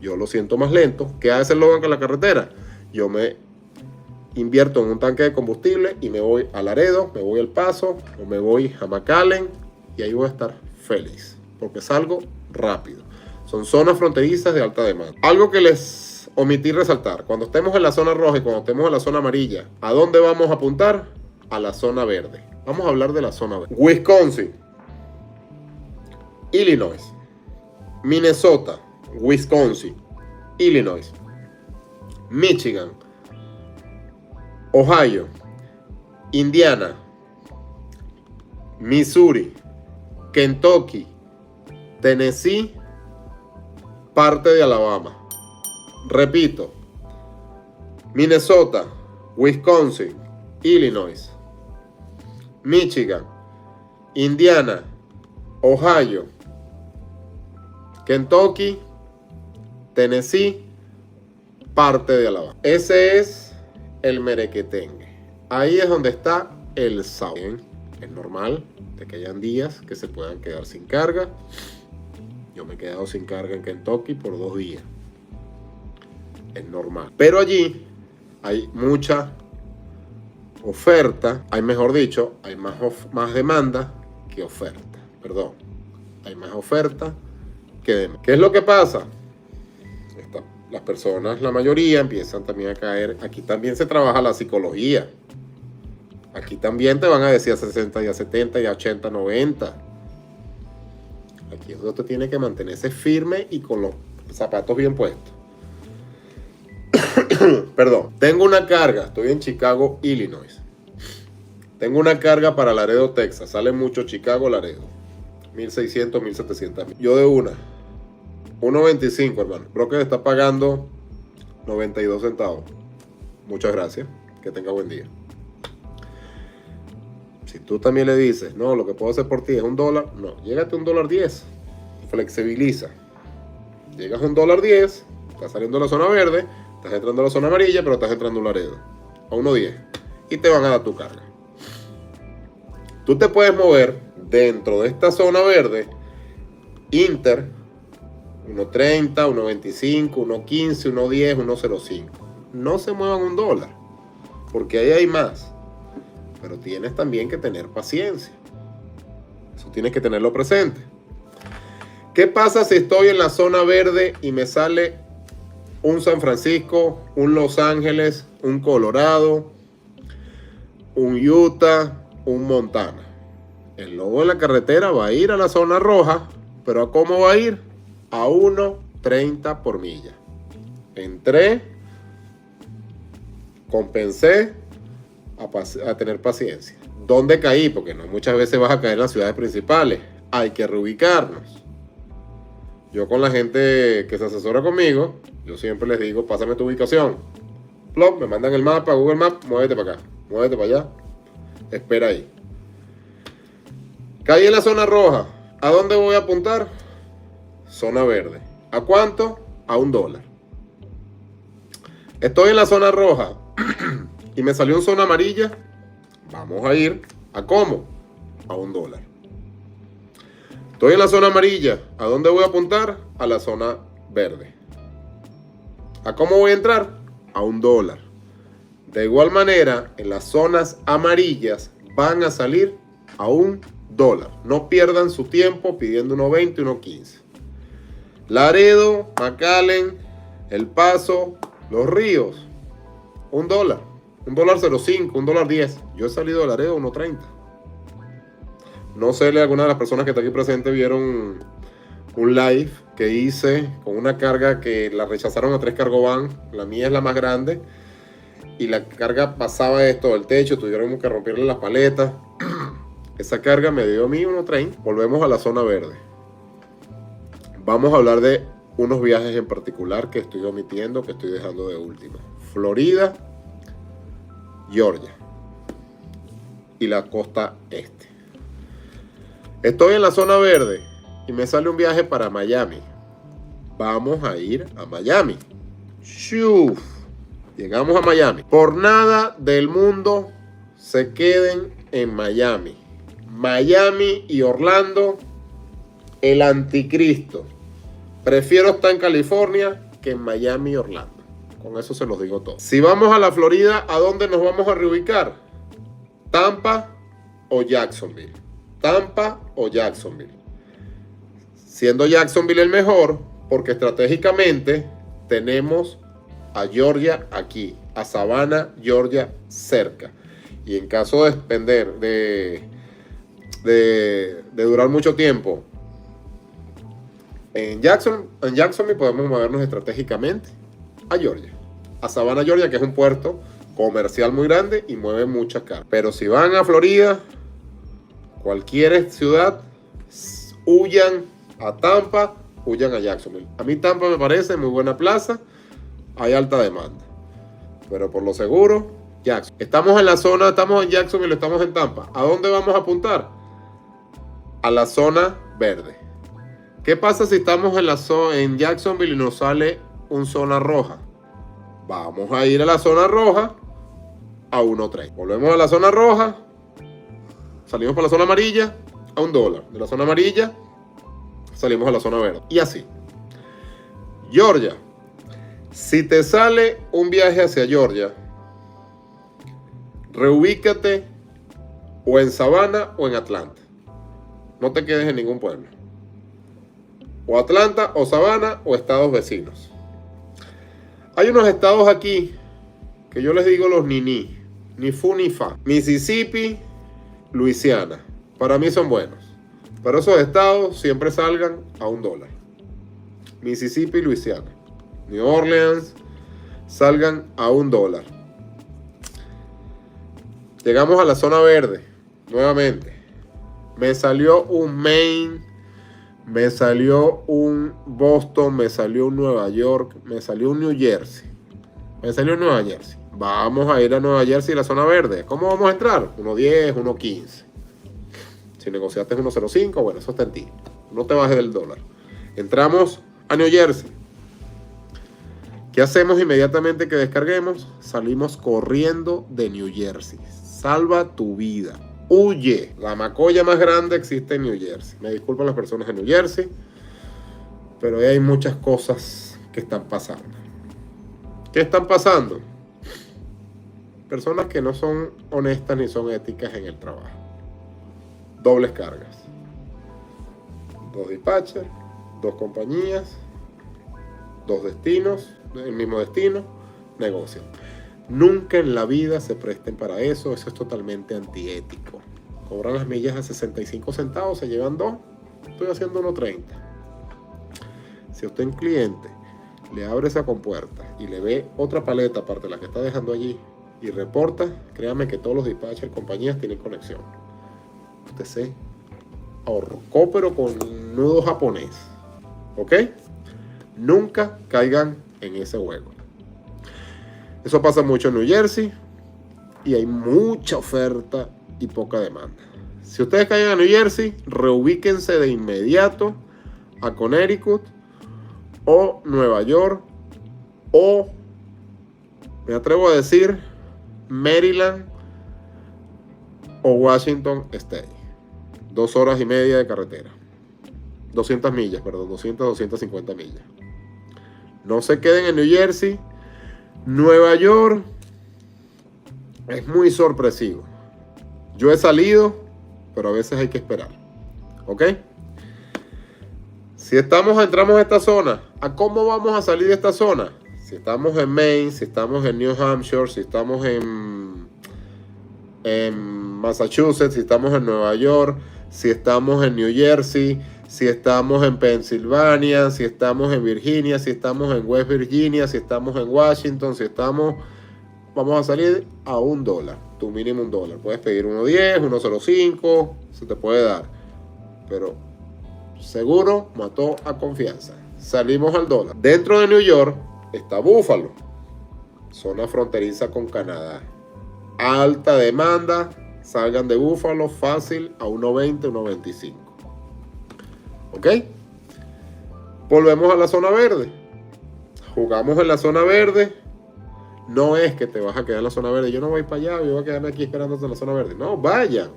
Yo lo siento más lento. ¿Qué hace el Logan con la carretera? Yo me invierto en un tanque de combustible y me voy a Laredo, me voy al Paso o me voy a McAllen y ahí voy a estar feliz. Porque salgo rápido. Son zonas fronterizas de alta demanda. Algo que les omití resaltar: cuando estemos en la zona roja y cuando estemos en la zona amarilla, ¿a dónde vamos a apuntar? A la zona verde. Vamos a hablar de la zona verde. Wisconsin, Illinois, Minnesota, Wisconsin, Illinois, Michigan, Ohio, Indiana, Missouri, Kentucky, Tennessee, parte de Alabama. Repito: Minnesota, Wisconsin, Illinois, Michigan, Indiana, Ohio, Kentucky, Tennessee, parte de Alabama. Ese es el merequetengue. Ahí es donde está el sabor. Es normal de que hayan días que se puedan quedar sin carga. Yo me he quedado sin carga en Kentucky por 2 días. Es normal. Pero allí hay mucha oferta. Hay, mejor dicho, hay más demanda que oferta. Perdón. Hay más oferta que demanda. ¿Qué es lo que pasa? las personas, la mayoría, empiezan también a caer. Aquí también se trabaja la psicología. Aquí también te van a decir a 60 y a 70 y a 80, 90. Aquí es donde usted tiene que mantenerse firme y con los zapatos bien puestos. Perdón. Tengo una carga. Estoy en Chicago, Illinois. Tengo una carga para Laredo, Texas. Sale mucho Chicago, Laredo. 1600, 1700. Yo de una. 1.25, hermano. Broker está pagando 92 centavos. Muchas gracias. Que tenga buen día. Si tú también le dices, no, lo que puedo hacer por ti es $1, no, llégate a $1.10. Flexibiliza. Llegas a $1.10, estás saliendo de la zona verde, estás entrando a la zona amarilla, pero estás entrando a un Laredo. A 1.10. Y te van a dar tu carga. Tú te puedes mover dentro de esta zona verde, Inter, 1.30, 1.25, 1.15, 1.10, 1.05. No se muevan $1, porque ahí hay más. Pero tienes también que tener paciencia. Eso tienes que tenerlo presente. ¿Qué pasa si estoy en la zona verde y me sale un San Francisco, un Los Ángeles, un Colorado, un Utah, un Montana? El lobo de la carretera va a ir a la zona roja, pero ¿a cómo va a ir? A 1.30 por milla. Entré, compensé, a tener paciencia. ¿Dónde caí? Porque no muchas veces vas a caer en las ciudades principales. Hay que reubicarnos. Yo con la gente que se asesora conmigo, yo siempre les digo, pásame tu ubicación. Plop, me mandan el mapa, Google Maps, muévete para acá, muévete para allá. Espera ahí. Caí en la zona roja. ¿A dónde voy a apuntar? Zona verde. ¿A cuánto? A $1. Estoy en la zona roja y me salió en zona amarilla. Vamos a ir ¿a cómo? A $1. Estoy en la zona amarilla. ¿A dónde voy a apuntar? A la zona verde. ¿A cómo voy a entrar? A $1. De igual manera, en las zonas amarillas van a salir a $1. No pierdan su tiempo pidiendo 1.20 y 1.15. Laredo, McAllen, El Paso, Los Ríos, $1. $1.05, $1.10. Yo he salido de Laredo 1.30. No sé, alguna de las personas que está aquí presente vieron un live que hice con una carga que la rechazaron a 3 cargovan. La mía es la más grande. Y la carga pasaba esto del techo. Tuvieron que romperle las paletas. Esa carga me dio a mí 1.30. Volvemos a la zona verde. Vamos a hablar de unos viajes en particular que estoy omitiendo, que estoy dejando de última. Florida, Georgia y la costa este. Estoy en la zona verde y me sale un viaje para Miami. Vamos a ir a Miami. ¡Shuf! Llegamos a Miami. Por nada del mundo se queden en Miami. Miami y Orlando, el anticristo. Prefiero estar en California que en Miami y Orlando. Con eso se los digo todo. Si vamos a la Florida, ¿a dónde nos vamos a reubicar? ¿Tampa o Jacksonville? Tampa o Jacksonville. Siendo Jacksonville el mejor, porque estratégicamente tenemos a Georgia aquí, a Savannah, Georgia cerca. Y en caso de depender de durar mucho tiempo en Jacksonville, podemos movernos estratégicamente a Georgia, a Savannah, Georgia, que es un puerto comercial muy grande y mueve mucha carga. Pero si van a Florida, cualquier ciudad, huyan a Tampa, huyan a Jacksonville. A mí Tampa me parece muy buena plaza, hay alta demanda. Pero por lo seguro, Jackson. Estamos en la zona, estamos en Jacksonville, estamos en Tampa. ¿A dónde vamos a apuntar? A la zona verde. ¿Qué pasa si estamos en Jacksonville y nos sale un zona roja? Vamos a ir a la zona roja a 1.30. Volvemos a la zona roja. Salimos por la zona amarilla a $1. De la zona amarilla salimos a la zona verde. Y así. Georgia. Si te sale un viaje hacia Georgia, reubícate o en Savannah o en Atlanta. No te quedes en ningún pueblo. O Atlanta, o Savannah, o estados vecinos. Hay unos estados aquí que yo les digo los ni fu ni fa. Mississippi, Luisiana. Para mí son buenos. Pero esos estados siempre salgan a $1. Mississippi y Luisiana. New Orleans salgan a $1. Llegamos a la zona verde. Nuevamente. Me salió un Maine. Me salió un Boston. Me salió un Nueva York. Me salió un New Jersey. Me salió un Nueva Jersey. Vamos a ir a Nueva Jersey, la zona verde. ¿Cómo vamos a entrar? 1.10, 1.15. Si negociaste 1.05, bueno, eso está en ti. No te bajes del dólar. Entramos a New Jersey. ¿Qué hacemos inmediatamente que descarguemos? Salimos corriendo de New Jersey. Salva tu vida. Huye. La macolla más grande existe en New Jersey. Me disculpan las personas en New Jersey, pero hay muchas cosas que están pasando. ¿Qué están pasando? Personas que no son honestas ni son éticas en el trabajo. Dobles cargas. 2 dispatchers, 2 compañías, 2 destinos, el mismo destino, negocian. Nunca en la vida se presten para eso. Eso es totalmente antiético. Cobran las millas a 65 centavos, se llevan 2. Estoy haciendo 1.30. Si usted un cliente le abre esa compuerta y le ve otra paleta aparte de la que está dejando allí y reporta, créame que todos los dispatchers, compañías tienen conexión. Usted se ahorcó, pero con nudo japonés. ¿Ok? Nunca caigan en ese juego. Eso pasa mucho en New Jersey y hay mucha oferta y poca demanda. Si ustedes caen a New Jersey, reubíquense de inmediato a Connecticut o Nueva York o, me atrevo a decir, Maryland o Washington State. 2 horas y media de carretera. 200 millas, perdón, 250 millas. No se queden en New Jersey. Nueva York es muy sorpresivo. Yo he salido, pero a veces hay que esperar. ¿Ok? Si entramos a esta zona, ¿a cómo vamos a salir de esta zona? Si estamos en Maine, si estamos en New Hampshire, si estamos en Massachusetts, si estamos en Nueva York, si estamos en New Jersey, si estamos en Pensilvania, si estamos en Virginia, si estamos en West Virginia, si estamos en Washington, vamos a salir a $1, tu mínimo $1. Puedes pedir 1.10, 1.05, se te puede dar, pero seguro mató a confianza. Salimos al $1. Dentro de New York está Buffalo, zona fronteriza con Canadá. Alta demanda, salgan de Buffalo fácil a 1.20, 1.25. ¿Ok? Volvemos a la zona verde. Jugamos en la zona verde. No es que te vas a quedar en la zona verde. Yo no voy para allá, yo voy a quedarme aquí esperando en la zona verde. No, vayan.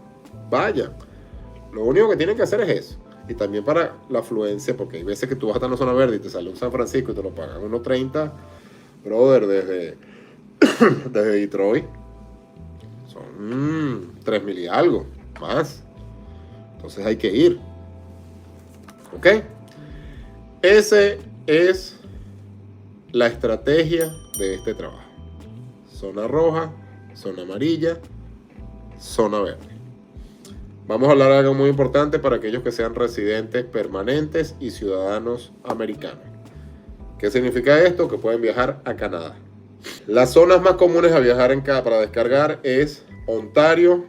Lo único que tienen que hacer es eso. Y también para la afluencia, porque hay veces que tú vas a estar en la zona verde y te sale un San Francisco y te lo pagan 1.30. Brother, desde Detroit son 3.000 y algo más. Entonces hay que ir. ¿Ok? Esa es la estrategia de este trabajo. Zona roja, zona amarilla, zona verde. Vamos a hablar de algo muy importante para aquellos que sean residentes permanentes y ciudadanos americanos. ¿Qué significa esto? Que pueden viajar a Canadá. Las zonas más comunes a viajar para descargar es Ontario,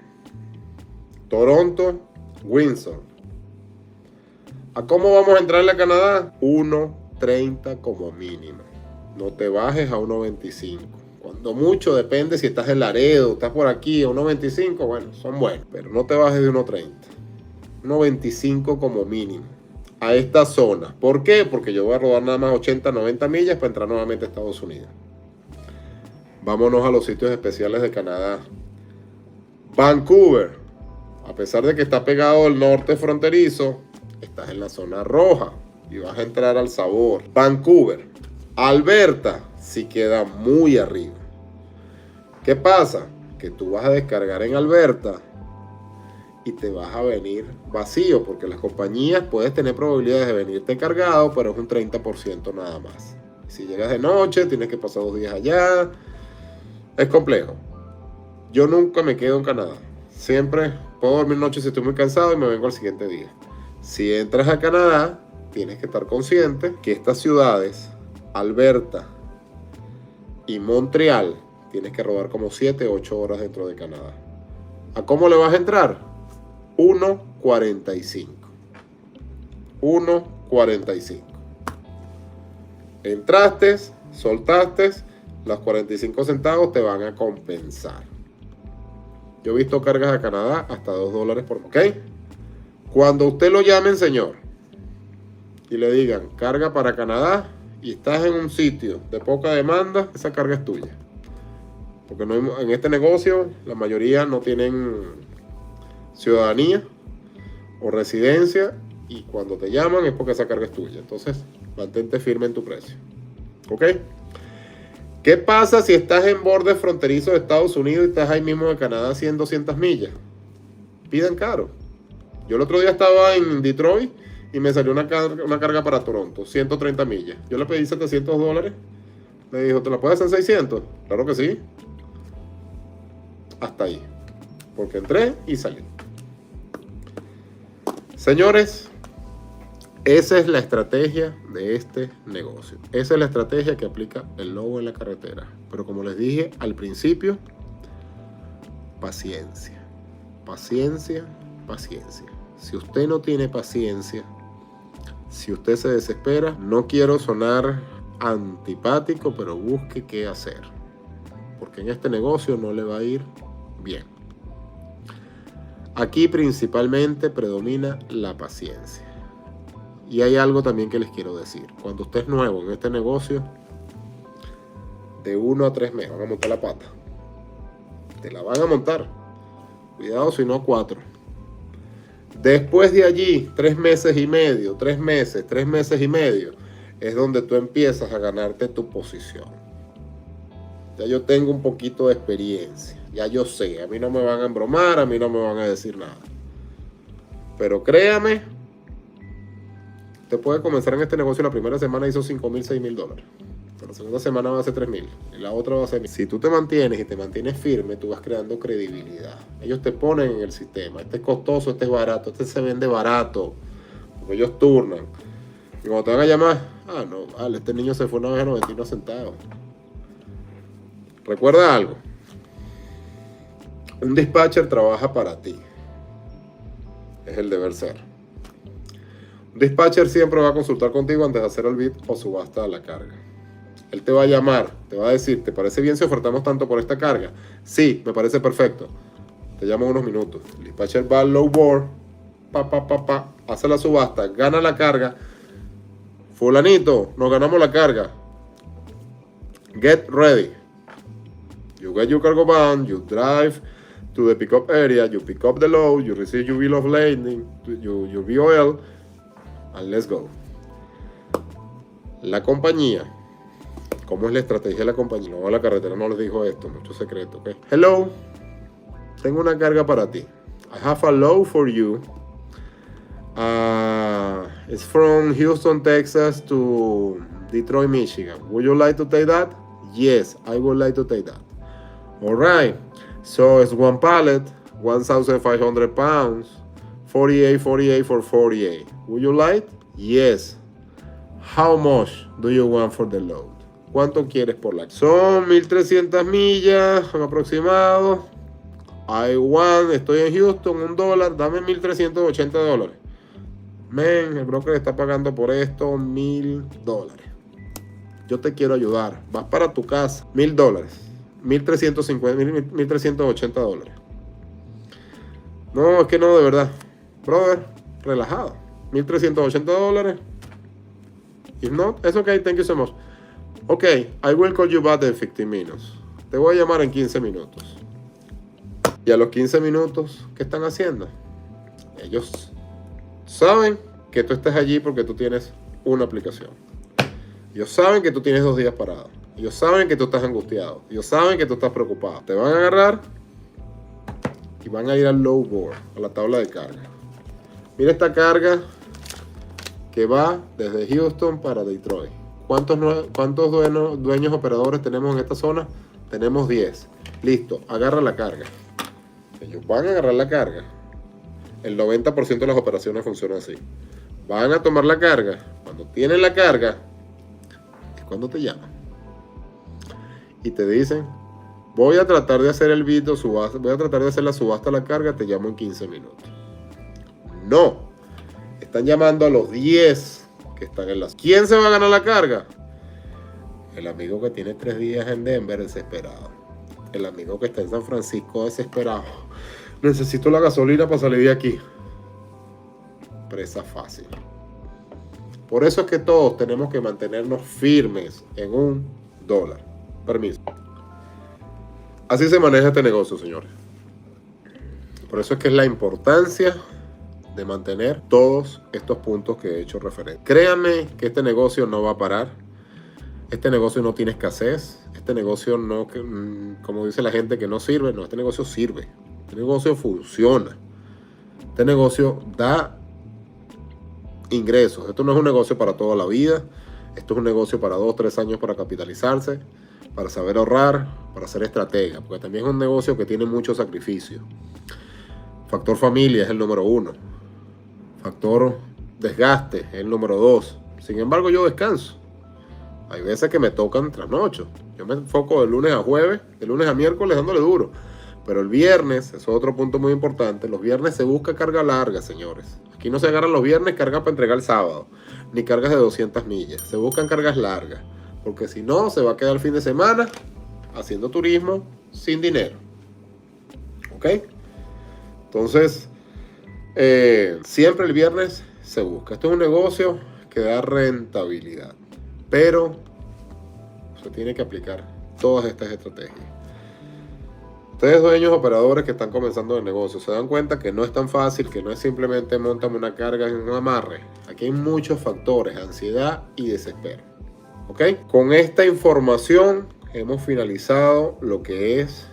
Toronto, Windsor. ¿A cómo vamos a entrarle a Canadá? 1.30 como mínimo. No te bajes a 1.25. Cuando mucho, depende si estás en Laredo, estás por aquí a 1.25, bueno, son buenos. Pero no te bajes de 1.30. 1.25 como mínimo. A esta zona. ¿Por qué? Porque yo voy a rodar nada más 80, 90 millas para entrar nuevamente a Estados Unidos. Vámonos a los sitios especiales de Canadá. Vancouver. A pesar de que está pegado al norte fronterizo, estás en la zona roja y vas a entrar al sabor. Vancouver. Alberta sí queda muy arriba. ¿Qué pasa? Que tú vas a descargar en Alberta y te vas a venir vacío, porque las compañías puedes tener probabilidades de venirte cargado, pero es un 30% nada más. Si llegas de noche, tienes que pasar 2 días allá. Es complejo. Yo nunca me quedo en Canadá. Siempre puedo dormir noche si estoy muy cansado y me vengo al siguiente día. Si entras a Canadá, tienes que estar consciente que estas ciudades, Alberta y Montreal, tienes que rodar como 7 o 8 horas dentro de Canadá. ¿A cómo le vas a entrar? 1.45. 1.45. Entraste, soltaste, los 45 centavos te van a compensar. Yo he visto cargas a Canadá hasta $2 por... ¿Ok? Cuando usted lo llamen, señor, y le digan carga para Canadá y estás en un sitio de poca demanda, esa carga es tuya. Porque no, en este negocio la mayoría no tienen ciudadanía o residencia y cuando te llaman es porque esa carga es tuya. Entonces, mantente firme en tu precio. ¿Ok? ¿Qué pasa si estás en borde fronterizo de Estados Unidos y estás ahí mismo en Canadá haciendo 200 millas? Pidan caro. Yo el otro día estaba en Detroit y me salió una carga para Toronto, 130 millas. Yo le pedí $700. Me dijo, ¿te la puedes hacer en 600? Claro que sí. Hasta ahí. Porque entré y salí. Señores, esa es la estrategia de este negocio. Esa es la estrategia que aplica el lobo en la carretera. Pero como les dije al principio, paciencia. Paciencia, paciencia. Si usted no tiene paciencia, si usted se desespera, no quiero sonar antipático, pero busque qué hacer. Porque en este negocio no le va a ir bien. Aquí principalmente predomina la paciencia. Y hay algo también que les quiero decir. Cuando usted es nuevo en este negocio, de 1 a 3 meses van a montar la pata. Te la van a montar. Cuidado si no 4. Después de allí, 3 meses y medio, 3 meses y medio, es donde tú empiezas a ganarte tu posición. Ya yo tengo un poquito de experiencia. Ya yo sé, a mí no me van a embromar, a mí no me van a decir nada. Pero créame, usted puede comenzar en este negocio. La primera semana hizo $5,000, $6,000. La segunda semana va a ser $3,000. Y la otra va a ser $1,000. Si tú te mantienes y te mantienes firme, tú vas creando credibilidad. Ellos te ponen en el sistema. Este es costoso, este es barato, este se vende barato. Porque ellos turnan. Y cuando te van a llamar, no, vale, este niño se fue una vez a 99 centavos. Recuerda algo. Un dispatcher trabaja para ti. Es el deber ser. Un dispatcher siempre va a consultar contigo antes de hacer el bid o subasta a la carga. Él te va a llamar, te va a decir, ¿te parece bien si ofertamos tanto por esta carga? Sí, me parece perfecto. Te llamo en unos minutos. El dispatcher va al low board, hace la subasta, gana la carga. Fulanito, nos ganamos la carga. Get ready. You get your cargo van, you drive to the pickup area, you pick up the load, you receive your bill of lading, your BOL, and let's go. La compañía, ¿cómo es la estrategia de la compañía? No, la carretera no les dijo esto, mucho secreto, ¿ok? Hello, tengo una carga para ti. I have a load for you. It's from Houston, Texas to Detroit, Michigan. Would you like to take that? Yes, I would like to take that. All right. So it's one pallet, 1,500 pounds, 48 for 48. Would you like? Yes. How much do you want for the load? ¿Cuánto quieres por la? Son 1,300 millas aproximado. Estoy en Houston, $1, dame $1,380. Men, el broker está pagando por esto $1,000. Yo te quiero ayudar. Vas para tu casa, $1,000. $1,380. No, es que no, de verdad. Brother, relajado. $1,380. If not, it's okay, thank you so much. Okay, I will call you back in 15 minutes. Te voy a llamar en 15 minutos. Y a los 15 minutos, ¿qué están haciendo? Ellos saben que tú estás allí porque tú tienes una aplicación. Ellos saben que tú tienes 2 días parado. Ellos saben que tú estás angustiado. Ellos saben que tú estás preocupado. Te van a agarrar y van a ir al low board, a la tabla de carga. Mira esta carga que va desde Houston para Detroit. ¿Cuántos dueños operadores tenemos en esta zona? Tenemos 10. Listo, agarra la carga. Ellos van a agarrar la carga. El 90% de las operaciones funcionan así. Van a tomar la carga. Cuando tienen la carga, es cuando te llaman. Y te dicen, voy a tratar de hacer el bid o subasta, voy a tratar de hacer la subasta a la carga, te llamo en 15 minutos. No. Están llamando a los 10 que están en las... ¿Quién se va a ganar la carga? El amigo que tiene 3 días en Denver desesperado. El amigo que está en San Francisco desesperado. Necesito la gasolina para salir de aquí. Presa fácil. Por eso es que todos tenemos que mantenernos firmes en $1. Permiso. Así se maneja este negocio, señores. Por eso es que es la importancia de mantener todos estos puntos que he hecho referencia. Créanme que este negocio no va a parar. Este negocio no tiene escasez. Este negocio no, como dice la gente, que no sirve. No, este negocio sirve. Este negocio funciona. Este negocio da ingresos. Esto no es un negocio para toda la vida. Esto es un negocio para 2 o 3 años para capitalizarse, para saber ahorrar, para ser estratega. Porque también es un negocio que tiene mucho sacrificio. Factor familia es el número 1. Factor desgaste es el número 2. Sin embargo, yo descanso. Hay veces que me tocan trasnocho. Yo me enfoco de lunes a jueves, de lunes a miércoles dándole duro. Pero el viernes, eso es otro punto muy importante, los viernes se busca carga larga, señores. Aquí no se agarran los viernes cargas para entregar el sábado, ni cargas de 200 millas. Se buscan cargas largas, porque si no, se va a quedar el fin de semana haciendo turismo sin dinero. ¿Ok? Entonces, siempre el viernes se busca. Esto es un negocio que da rentabilidad, pero se tiene que aplicar todas estas estrategias. Ustedes dueños operadores que están comenzando el negocio se dan cuenta que no es tan fácil, que no es simplemente montame una carga en un amarre. Aquí hay muchos factores, ansiedad y desespero. ¿Ok? Con esta información hemos finalizado lo que es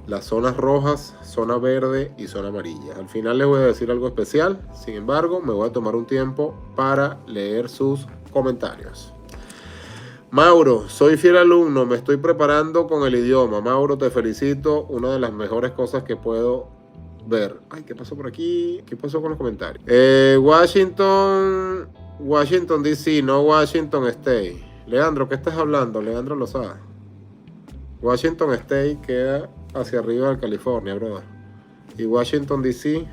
las zonas rojas, zona verde y zona amarilla. Al final les voy a decir algo especial. Sin embargo, me voy a tomar un tiempo para leer sus comentarios. Mauro, soy fiel alumno, me estoy preparando con el idioma. Mauro, te felicito, una de las mejores cosas que puedo ver. Ay, ¿qué pasó por aquí? ¿Qué pasó con los comentarios? Washington DC, no Washington State. Leandro, ¿qué estás hablando? Leandro Lozada. Washington State queda hacia arriba de California, brother. Y Washington DC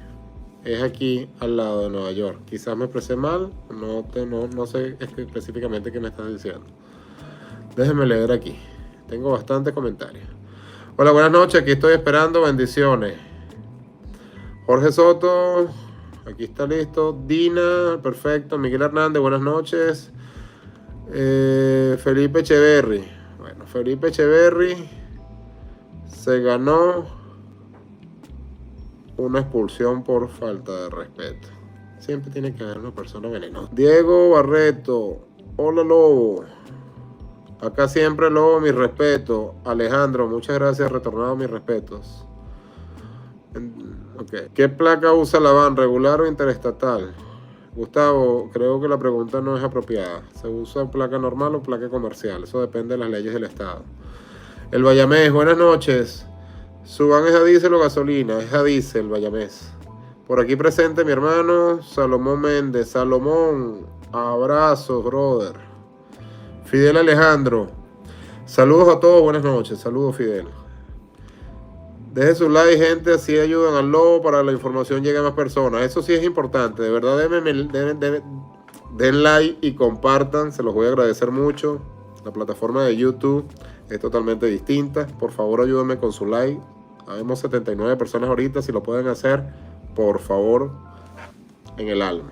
es aquí al lado de Nueva York. Quizás me expresé mal, no sé específicamente qué me estás diciendo. Déjenme leer aquí. Tengo bastantes comentarios. Hola, buenas noches. Aquí estoy esperando. Bendiciones. Jorge Soto. Aquí está listo. Dina. Perfecto. Miguel Hernández. Buenas noches. Felipe Echeverry. Bueno, Felipe Echeverry se ganó una expulsión por falta de respeto. Siempre tiene que haber una persona venenosa. Diego Barreto. Hola, Lobo. Acá siempre, Lobo, mi respeto. Alejandro, muchas gracias, retornado mis respetos. Okay. ¿Qué placa usa la van, regular o interestatal? Gustavo, creo que la pregunta no es apropiada. ¿Se usa placa normal o placa comercial? Eso depende de las leyes del estado. El Bayamés, buenas noches. ¿Su van es a diésel o gasolina? Es a diésel, Bayamés. Por aquí presente mi hermano Salomón Méndez. Salomón, abrazos, brother. Fidel Alejandro, saludos a todos, buenas noches, saludos Fidel. Deje su like, gente, así ayudan al Lobo para que la información llegue a más personas. Eso sí es importante, de verdad den like y compartan, se los voy a agradecer mucho. La plataforma de YouTube es totalmente distinta, por favor ayúdenme con su like. Habemos 79 personas ahorita, si lo pueden hacer, por favor, en el alma.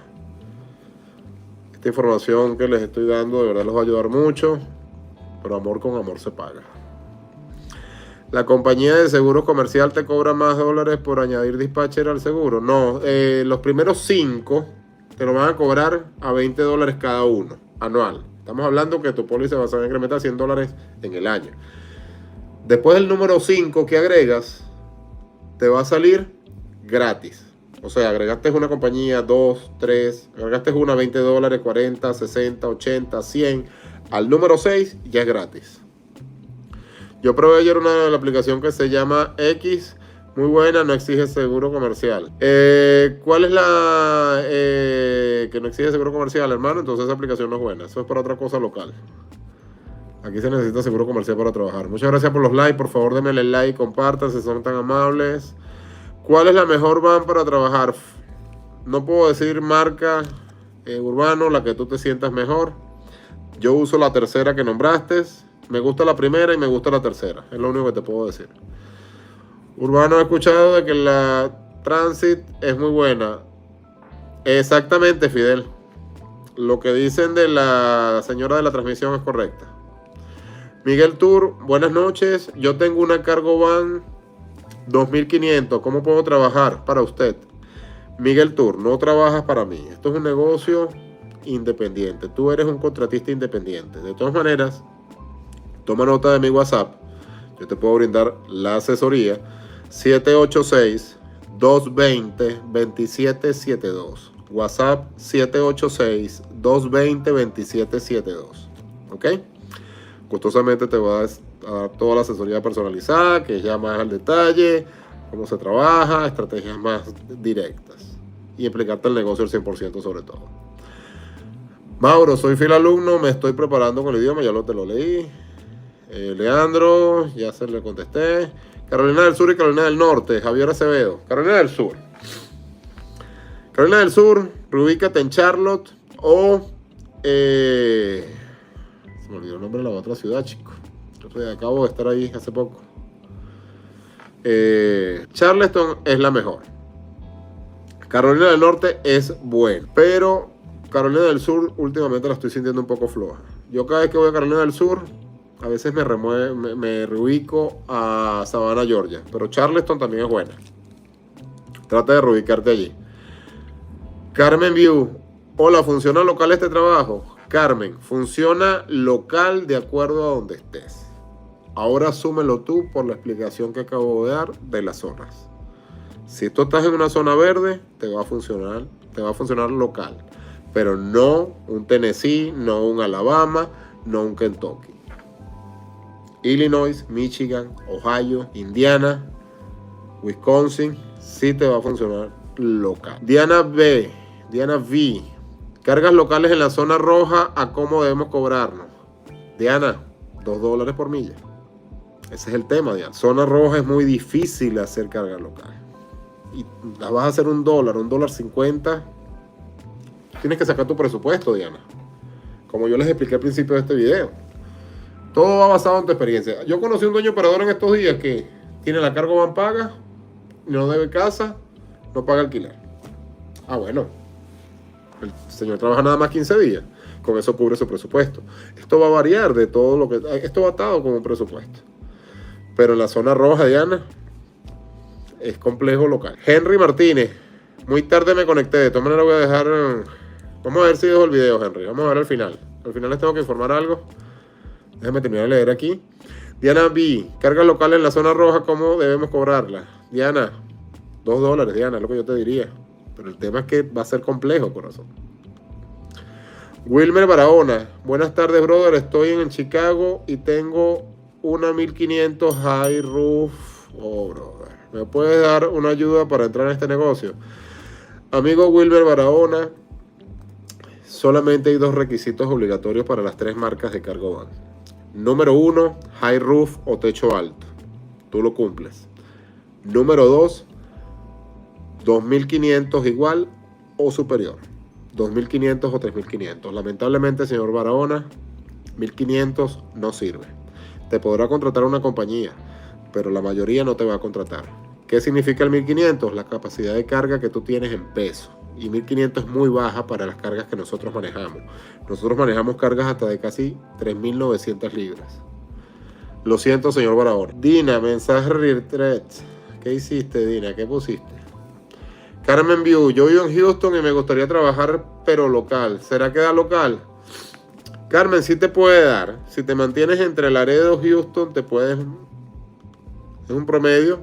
Esta información que les estoy dando de verdad les va a ayudar mucho, pero amor con amor se paga. ¿La compañía de seguro comercial te cobra más dólares por añadir dispatcher al seguro? No, los primeros 5 te lo van a cobrar a $20 cada uno, anual. Estamos hablando que tu póliza va a incrementar $100 en el año. Después del número 5 que agregas, te va a salir gratis. O sea, agregaste una compañía, 2, 3, agregaste una $20, 40, 60, 80, 100. Al número 6 ya es gratis. Yo probé ayer la aplicación que se llama X. Muy buena, no exige seguro comercial. ¿Cuál es la que no exige seguro comercial, hermano? Entonces esa aplicación no es buena. Eso es para otra cosa local. Aquí se necesita seguro comercial para trabajar. Muchas gracias por los likes. Por favor, denme el like, compartan si son tan amables. ¿Cuál es la mejor van para trabajar? No puedo decir marca, Urbano, la que tú te sientas mejor. Yo uso la tercera que nombraste. Me gusta la primera y me gusta la tercera. Es lo único que te puedo decir. Urbano, he escuchado de que la Transit es muy buena. Exactamente, Fidel. Lo que dicen de la señora de la transmisión es correcta. Miguel Tour, buenas noches. Yo tengo una cargo van 2500. ¿Cómo puedo trabajar para usted? Miguel Tour, no trabajas para mí. Esto es un negocio independiente. Tú eres un contratista independiente. De todas maneras, toma nota de mi WhatsApp. Yo te puedo brindar la asesoría. 786-220-2772. WhatsApp 786-220-2772. ¿Ok? Gustosamente te voy a dar toda la asesoría personalizada, que es ya más al detalle, cómo se trabaja, estrategias más directas y explicarte el negocio al 100% sobre todo. Mauro, soy fiel alumno, me estoy preparando con el idioma, ya te lo leí. Leandro, ya se le contesté. Carolina del Sur y Carolina del Norte, Javier Acevedo. Carolina del Sur. Carolina del Sur, ubícate en Charlotte o... se me olvidó el nombre de la otra ciudad, chico. Yo acabo de estar ahí hace poco. Charleston es la mejor. Carolina del Norte es buena, pero Carolina del Sur últimamente la estoy sintiendo un poco floja. Yo cada vez que voy a Carolina del Sur, a veces me reubico a Savannah, Georgia. Pero Charleston también es buena. Trata de reubicarte allí. Carmen View. Hola, ¿funciona local este trabajo? Carmen, funciona local de acuerdo a donde estés. Ahora asúmelo tú por la explicación que acabo de dar de las zonas. Si tú estás en una zona verde, te va a funcionar local. Pero no un Tennessee, no un Alabama, no un Kentucky. Illinois, Michigan, Ohio, Indiana, Wisconsin, sí te va a funcionar local. Diana V. Cargas locales en la zona roja, ¿a cómo debemos cobrarnos? Diana, $2 por milla. Ese es el tema, Diana. Zona roja es muy difícil hacer carga local. Y la vas a hacer $1, $1.50. Tienes que sacar tu presupuesto, Diana. Como yo les expliqué al principio de este video. Todo va basado en tu experiencia. Yo conocí un dueño operador en estos días que tiene la carga van paga, no debe casa, no paga alquiler. Ah, bueno. El señor trabaja nada más 15 días. Con eso cubre su presupuesto. Esto va a variar de todo lo que... Esto va atado con un presupuesto. Pero en la zona roja, Diana, es complejo local. Henry Martínez. Muy tarde me conecté. De todas maneras voy a dejar... Vamos a ver si dejo el video, Henry. Vamos a ver al final. Al final les tengo que informar algo. Déjame terminar de leer aquí. Diana B. Carga local en la zona roja, ¿cómo debemos cobrarla? Diana, $2, Diana, es lo que yo te diría. Pero el tema es que va a ser complejo, corazón. Wilmer Barahona. Buenas tardes, brother. Estoy en Chicago y tengo una 1500 high roof. Oh, brother. ¿Me puedes dar una ayuda para entrar en este negocio? Amigo Wilmer Barahona, solamente hay 2 requisitos obligatorios para las 3 marcas de cargo van. Número 1, high roof o techo alto. Tú lo cumples. Número 2, 2.500 igual o superior. 2.500 o 3.500. Lamentablemente, señor Barahona, 1.500 no sirve. Te podrá contratar una compañía, pero la mayoría no te va a contratar. ¿Qué significa el 1.500? La capacidad de carga que tú tienes en peso. Y 1.500 es muy baja para las cargas que nosotros manejamos. Nosotros manejamos cargas hasta de casi 3.900 libras. Lo siento, señor Barahona. Dina, mensaje retreat. ¿Qué hiciste, Dina? ¿Qué pusiste? Carmen View, yo vivo en Houston y me gustaría trabajar, pero local. ¿Será que da local? Carmen, sí te puede dar. Si te mantienes entre Laredo y Houston, te puedes... Es un promedio.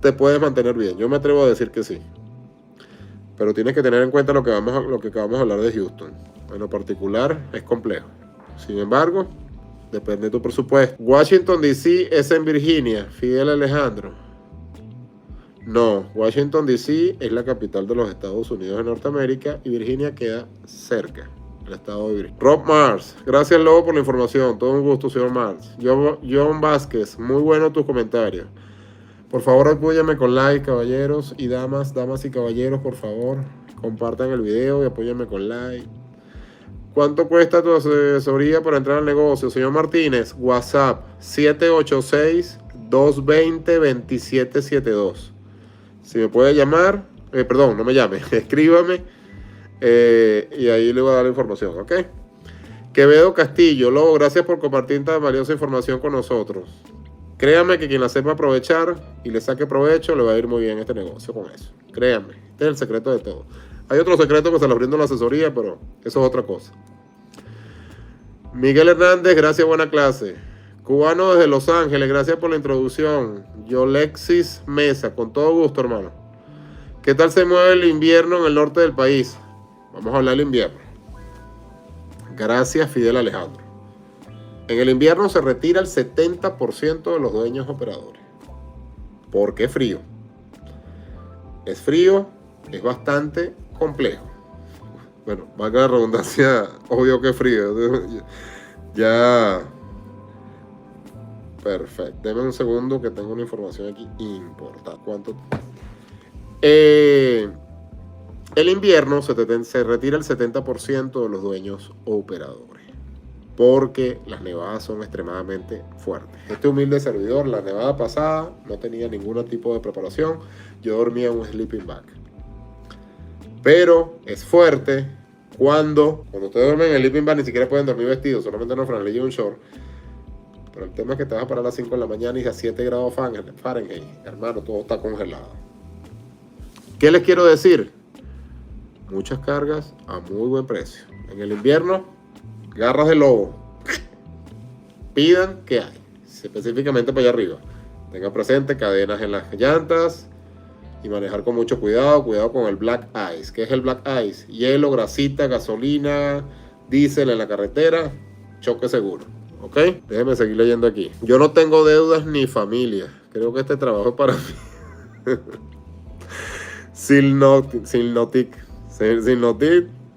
Te puedes mantener bien. Yo me atrevo a decir que sí. Pero tienes que tener en cuenta lo que acabamos de hablar de Houston. En lo particular es complejo. Sin embargo, depende de tu presupuesto. Washington DC es en Virginia, Fidel Alejandro. No, Washington DC es la capital de los Estados Unidos de Norteamérica y Virginia queda cerca. El estado de Virginia. Rob Mars, gracias Lobo por la información. Todo un gusto, señor Mars. John Vázquez, muy bueno tus comentarios. Por favor, apóyame con like, caballeros y damas y caballeros, por favor. Compartan el video y apóyame con like. ¿Cuánto cuesta tu asesoría para entrar al negocio? Señor Martínez, WhatsApp 786-220-2772. Si me puede llamar, perdón, no me llame, escríbame y ahí le voy a dar la información, ¿ok? Quevedo Castillo, Lobo, gracias por compartir tan valiosa información con nosotros. Créanme que quien la sepa aprovechar y le saque provecho, le va a ir muy bien este negocio con eso. Créanme, este es el secreto de todo. Hay otro secreto que se los brindo en la asesoría, pero eso es otra cosa. Miguel Hernández, gracias, buena clase. Cubano desde Los Ángeles, gracias por la introducción. Yolexis Mesa, con todo gusto, hermano. ¿Qué tal se mueve el invierno en el norte del país? Vamos a hablar del invierno. Gracias, Fidel Alejandro. En el invierno se retira el 70% de los dueños operadores. ¿Por qué frío? Es frío, es bastante complejo. Bueno, valga la redundancia, obvio que es frío. Ya. Perfecto. Deme un segundo que tengo una información aquí importante. ¿Cuánto? El invierno se retira el 70% de los dueños operadores. Porque las nevadas son extremadamente fuertes. Este humilde servidor, la nevada pasada, no tenía ningún tipo de preparación. Yo dormía en un sleeping bag. Pero es fuerte cuando ustedes duermen en el sleeping bag ni siquiera pueden dormir vestidos, solamente en una franelilla y un short. Pero el tema es que te vas a parar a las 5 de la mañana y a 7 grados Fahrenheit. Hermano, todo está congelado. ¿Qué les quiero decir? Muchas cargas a muy buen precio. En el invierno, garras de lobo. Pidan qué hay. Específicamente para allá arriba. Tengan presente cadenas en las llantas y manejar con mucho cuidado. Cuidado con el black ice. ¿Qué es el black ice? Hielo, grasita, gasolina, diésel en la carretera. Choque seguro. ¿Ok? Déjenme seguir leyendo aquí. Yo no tengo deudas ni familia. Creo que este trabajo es para mí. Silnotic,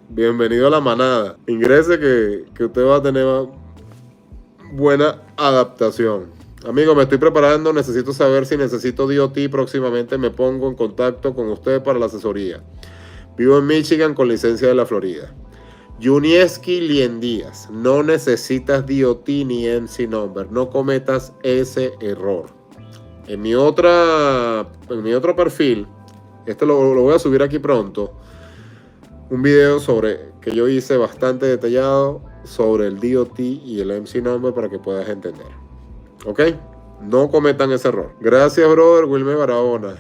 bienvenido a la manada. Ingrese que usted va a tener buena adaptación. Amigo, me estoy preparando. Necesito saber si necesito DOT próximamente. Me pongo en contacto con usted para la asesoría. Vivo en Michigan con licencia de la Florida. Junieski Lien Díaz, no necesitas DOT ni MC number, no cometas ese error. En mi otro perfil, esto lo voy a subir aquí pronto, un video que yo hice bastante detallado sobre el DOT y el MC number para que puedas entender. ¿Ok? No cometan ese error. Gracias, brother, Wilmer Barahona.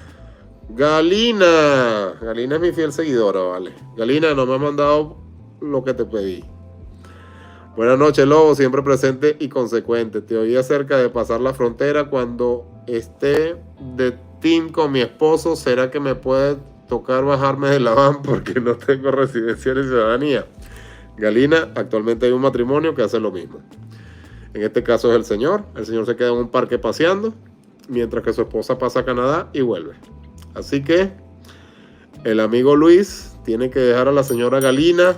Galina es mi fiel seguidora, ¿vale? Galina, no me has mandado lo que te pedí. Buenas noches, Lobo, siempre presente y consecuente. Te oí acerca de pasar la frontera. Cuando esté de team con mi esposo, ¿será que me puede tocar bajarme de la van porque no tengo residencia ni ciudadanía? Galina, actualmente hay un matrimonio que hace lo mismo. En este caso es el señor se queda en un parque paseando mientras que su esposa pasa a Canadá y vuelve. Así que el amigo Luis tiene que dejar a la señora Galina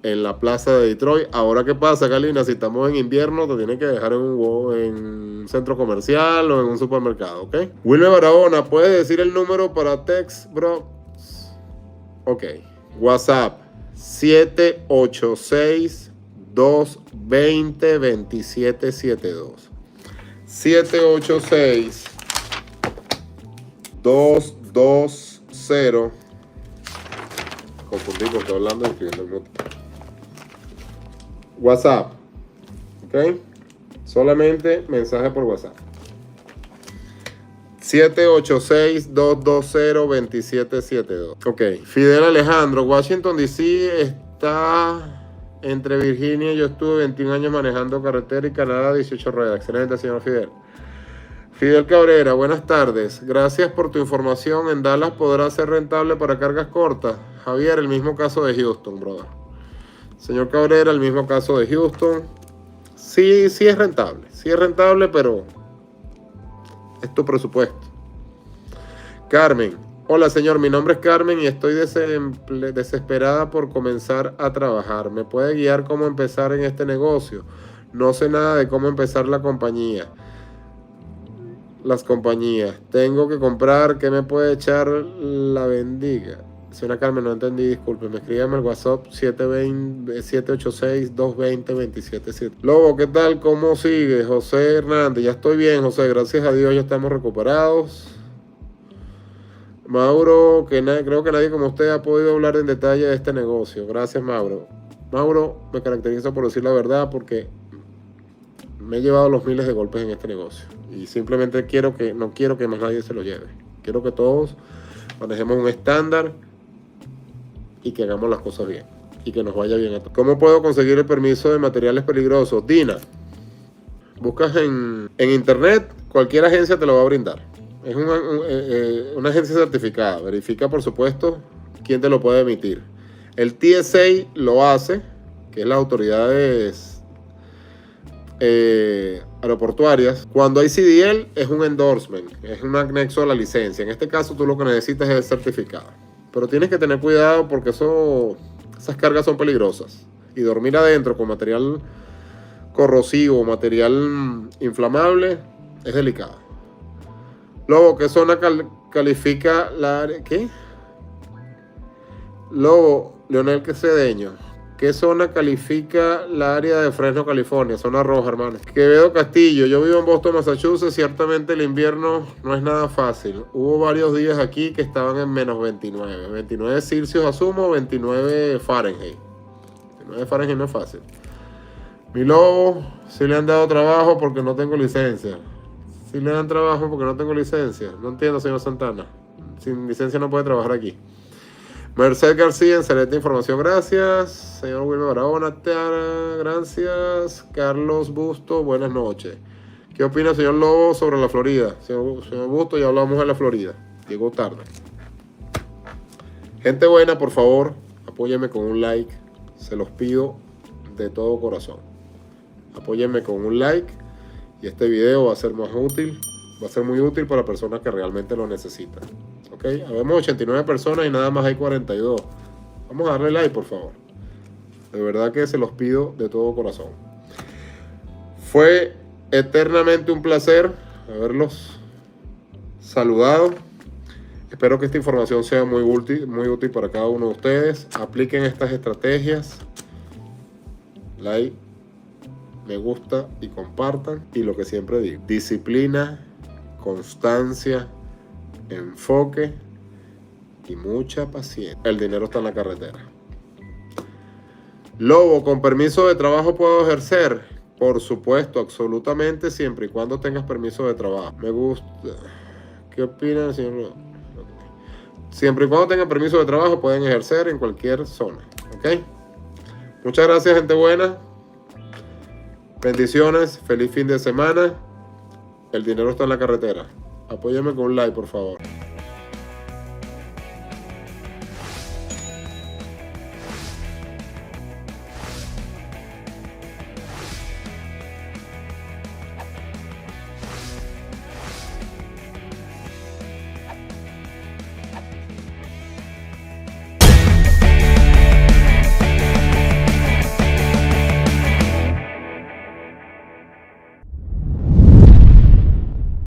en la plaza de Detroit. Ahora, ¿qué pasa, Galina? Si estamos en invierno, te tienen que dejar en un centro comercial o en un supermercado, ¿ok? Wilmer Barahona, ¿puedes decir el número para text, bro? Ok. WhatsApp 786-220-2772. 786-220. Confundí porque estoy hablando y escribiendo. WhatsApp, ¿ok? Solamente mensaje por WhatsApp. 786-220-2772. Ok, Fidel Alejandro, Washington DC está entre Virginia. Yo estuve 21 años manejando carretera y Canadá 18 ruedas. Excelente, señor Fidel. Fidel Cabrera, buenas tardes. Gracias por tu información. ¿En Dallas podrá ser rentable para cargas cortas? Javier, el mismo caso de Houston, brother. Señor Cabrera, el mismo caso de Houston. Sí, sí es rentable. Sí es rentable, pero es tu presupuesto. Carmen, hola señor, mi nombre es Carmen y estoy desesperada por comenzar a trabajar. ¿Me puede guiar cómo empezar en este negocio? No sé nada de cómo empezar la compañía. Las compañías. Tengo que comprar. ¿Qué me puede echar la bendiga? Señora Carmen, no entendí, disculpe. Escríbame al WhatsApp 786-220-277. Lobo, ¿qué tal? ¿Cómo sigue? José Hernández. Ya estoy bien, José. Gracias a Dios ya estamos recuperados. Mauro, creo que nadie como usted ha podido hablar en detalle de este negocio. Gracias, Mauro. Mauro me caracteriza por decir la verdad porque me he llevado los miles de golpes en este negocio. Y simplemente no quiero que más nadie se lo lleve. Quiero que todos manejemos un estándar y que hagamos las cosas bien. Y que nos vaya bien a todos. ¿Cómo puedo conseguir el permiso de materiales peligrosos? Dina. Buscas en internet, cualquier agencia te lo va a brindar. Es una agencia certificada. Verifica, por supuesto, quién te lo puede emitir. El TSA lo hace, que es las autoridades aeroportuarias. Cuando hay CDL es un endorsement, es un anexo a la licencia. En este caso tú lo que necesitas es el certificado. Pero tienes que tener cuidado porque esas cargas son peligrosas. Y dormir adentro con material corrosivo, material inflamable, es delicado. Lobo, ¿qué zona califica la área? ¿Qué? Lobo, Leonel Cedeño. ¿Qué zona califica la área de Fresno, California? Zona roja, hermano. Quevedo Castillo. Yo vivo en Boston, Massachusetts. Ciertamente el invierno no es nada fácil. Hubo varios días aquí que estaban en menos 29. 29 Celsius asumo, 29 Fahrenheit. 29 Fahrenheit no es fácil. Mi Lobo, sí le han dado trabajo porque no tengo licencia. Sí le dan trabajo porque no tengo licencia. No entiendo, señor Santana. Sin licencia no puede trabajar aquí. Merced García, excelente información, gracias. Señor Wilmer Barahona, gracias. Carlos Busto, buenas noches. ¿Qué opina el señor Lobo sobre la Florida? Señor Busto, ya hablamos de la Florida. Llegó tarde. Gente buena, por favor, apóyenme con un like. Se los pido de todo corazón. Apóyenme con un like y este video va a ser más útil. Va a ser muy útil para personas que realmente lo necesitan. ¿Ok? Habemos 89 personas y nada más hay 42. Vamos a darle like, por favor. De verdad que se los pido de todo corazón. Fue eternamente un placer haberlos saludado. Espero que esta información sea muy útil para cada uno de ustedes. Apliquen estas estrategias. Like, me gusta y compartan. Y lo que siempre digo, disciplina, constancia, enfoque y mucha paciencia. El dinero está en la carretera. Lobo, ¿con permiso de trabajo puedo ejercer? Por supuesto, absolutamente, siempre y cuando tengas permiso de trabajo. Me gusta. ¿Qué opina el señor Lobo? Siempre y cuando tengan permiso de trabajo pueden ejercer en cualquier zona. ¿Ok? Muchas gracias, gente buena. Bendiciones, feliz fin de semana. El dinero está en la carretera. Apóyame con un like, por favor.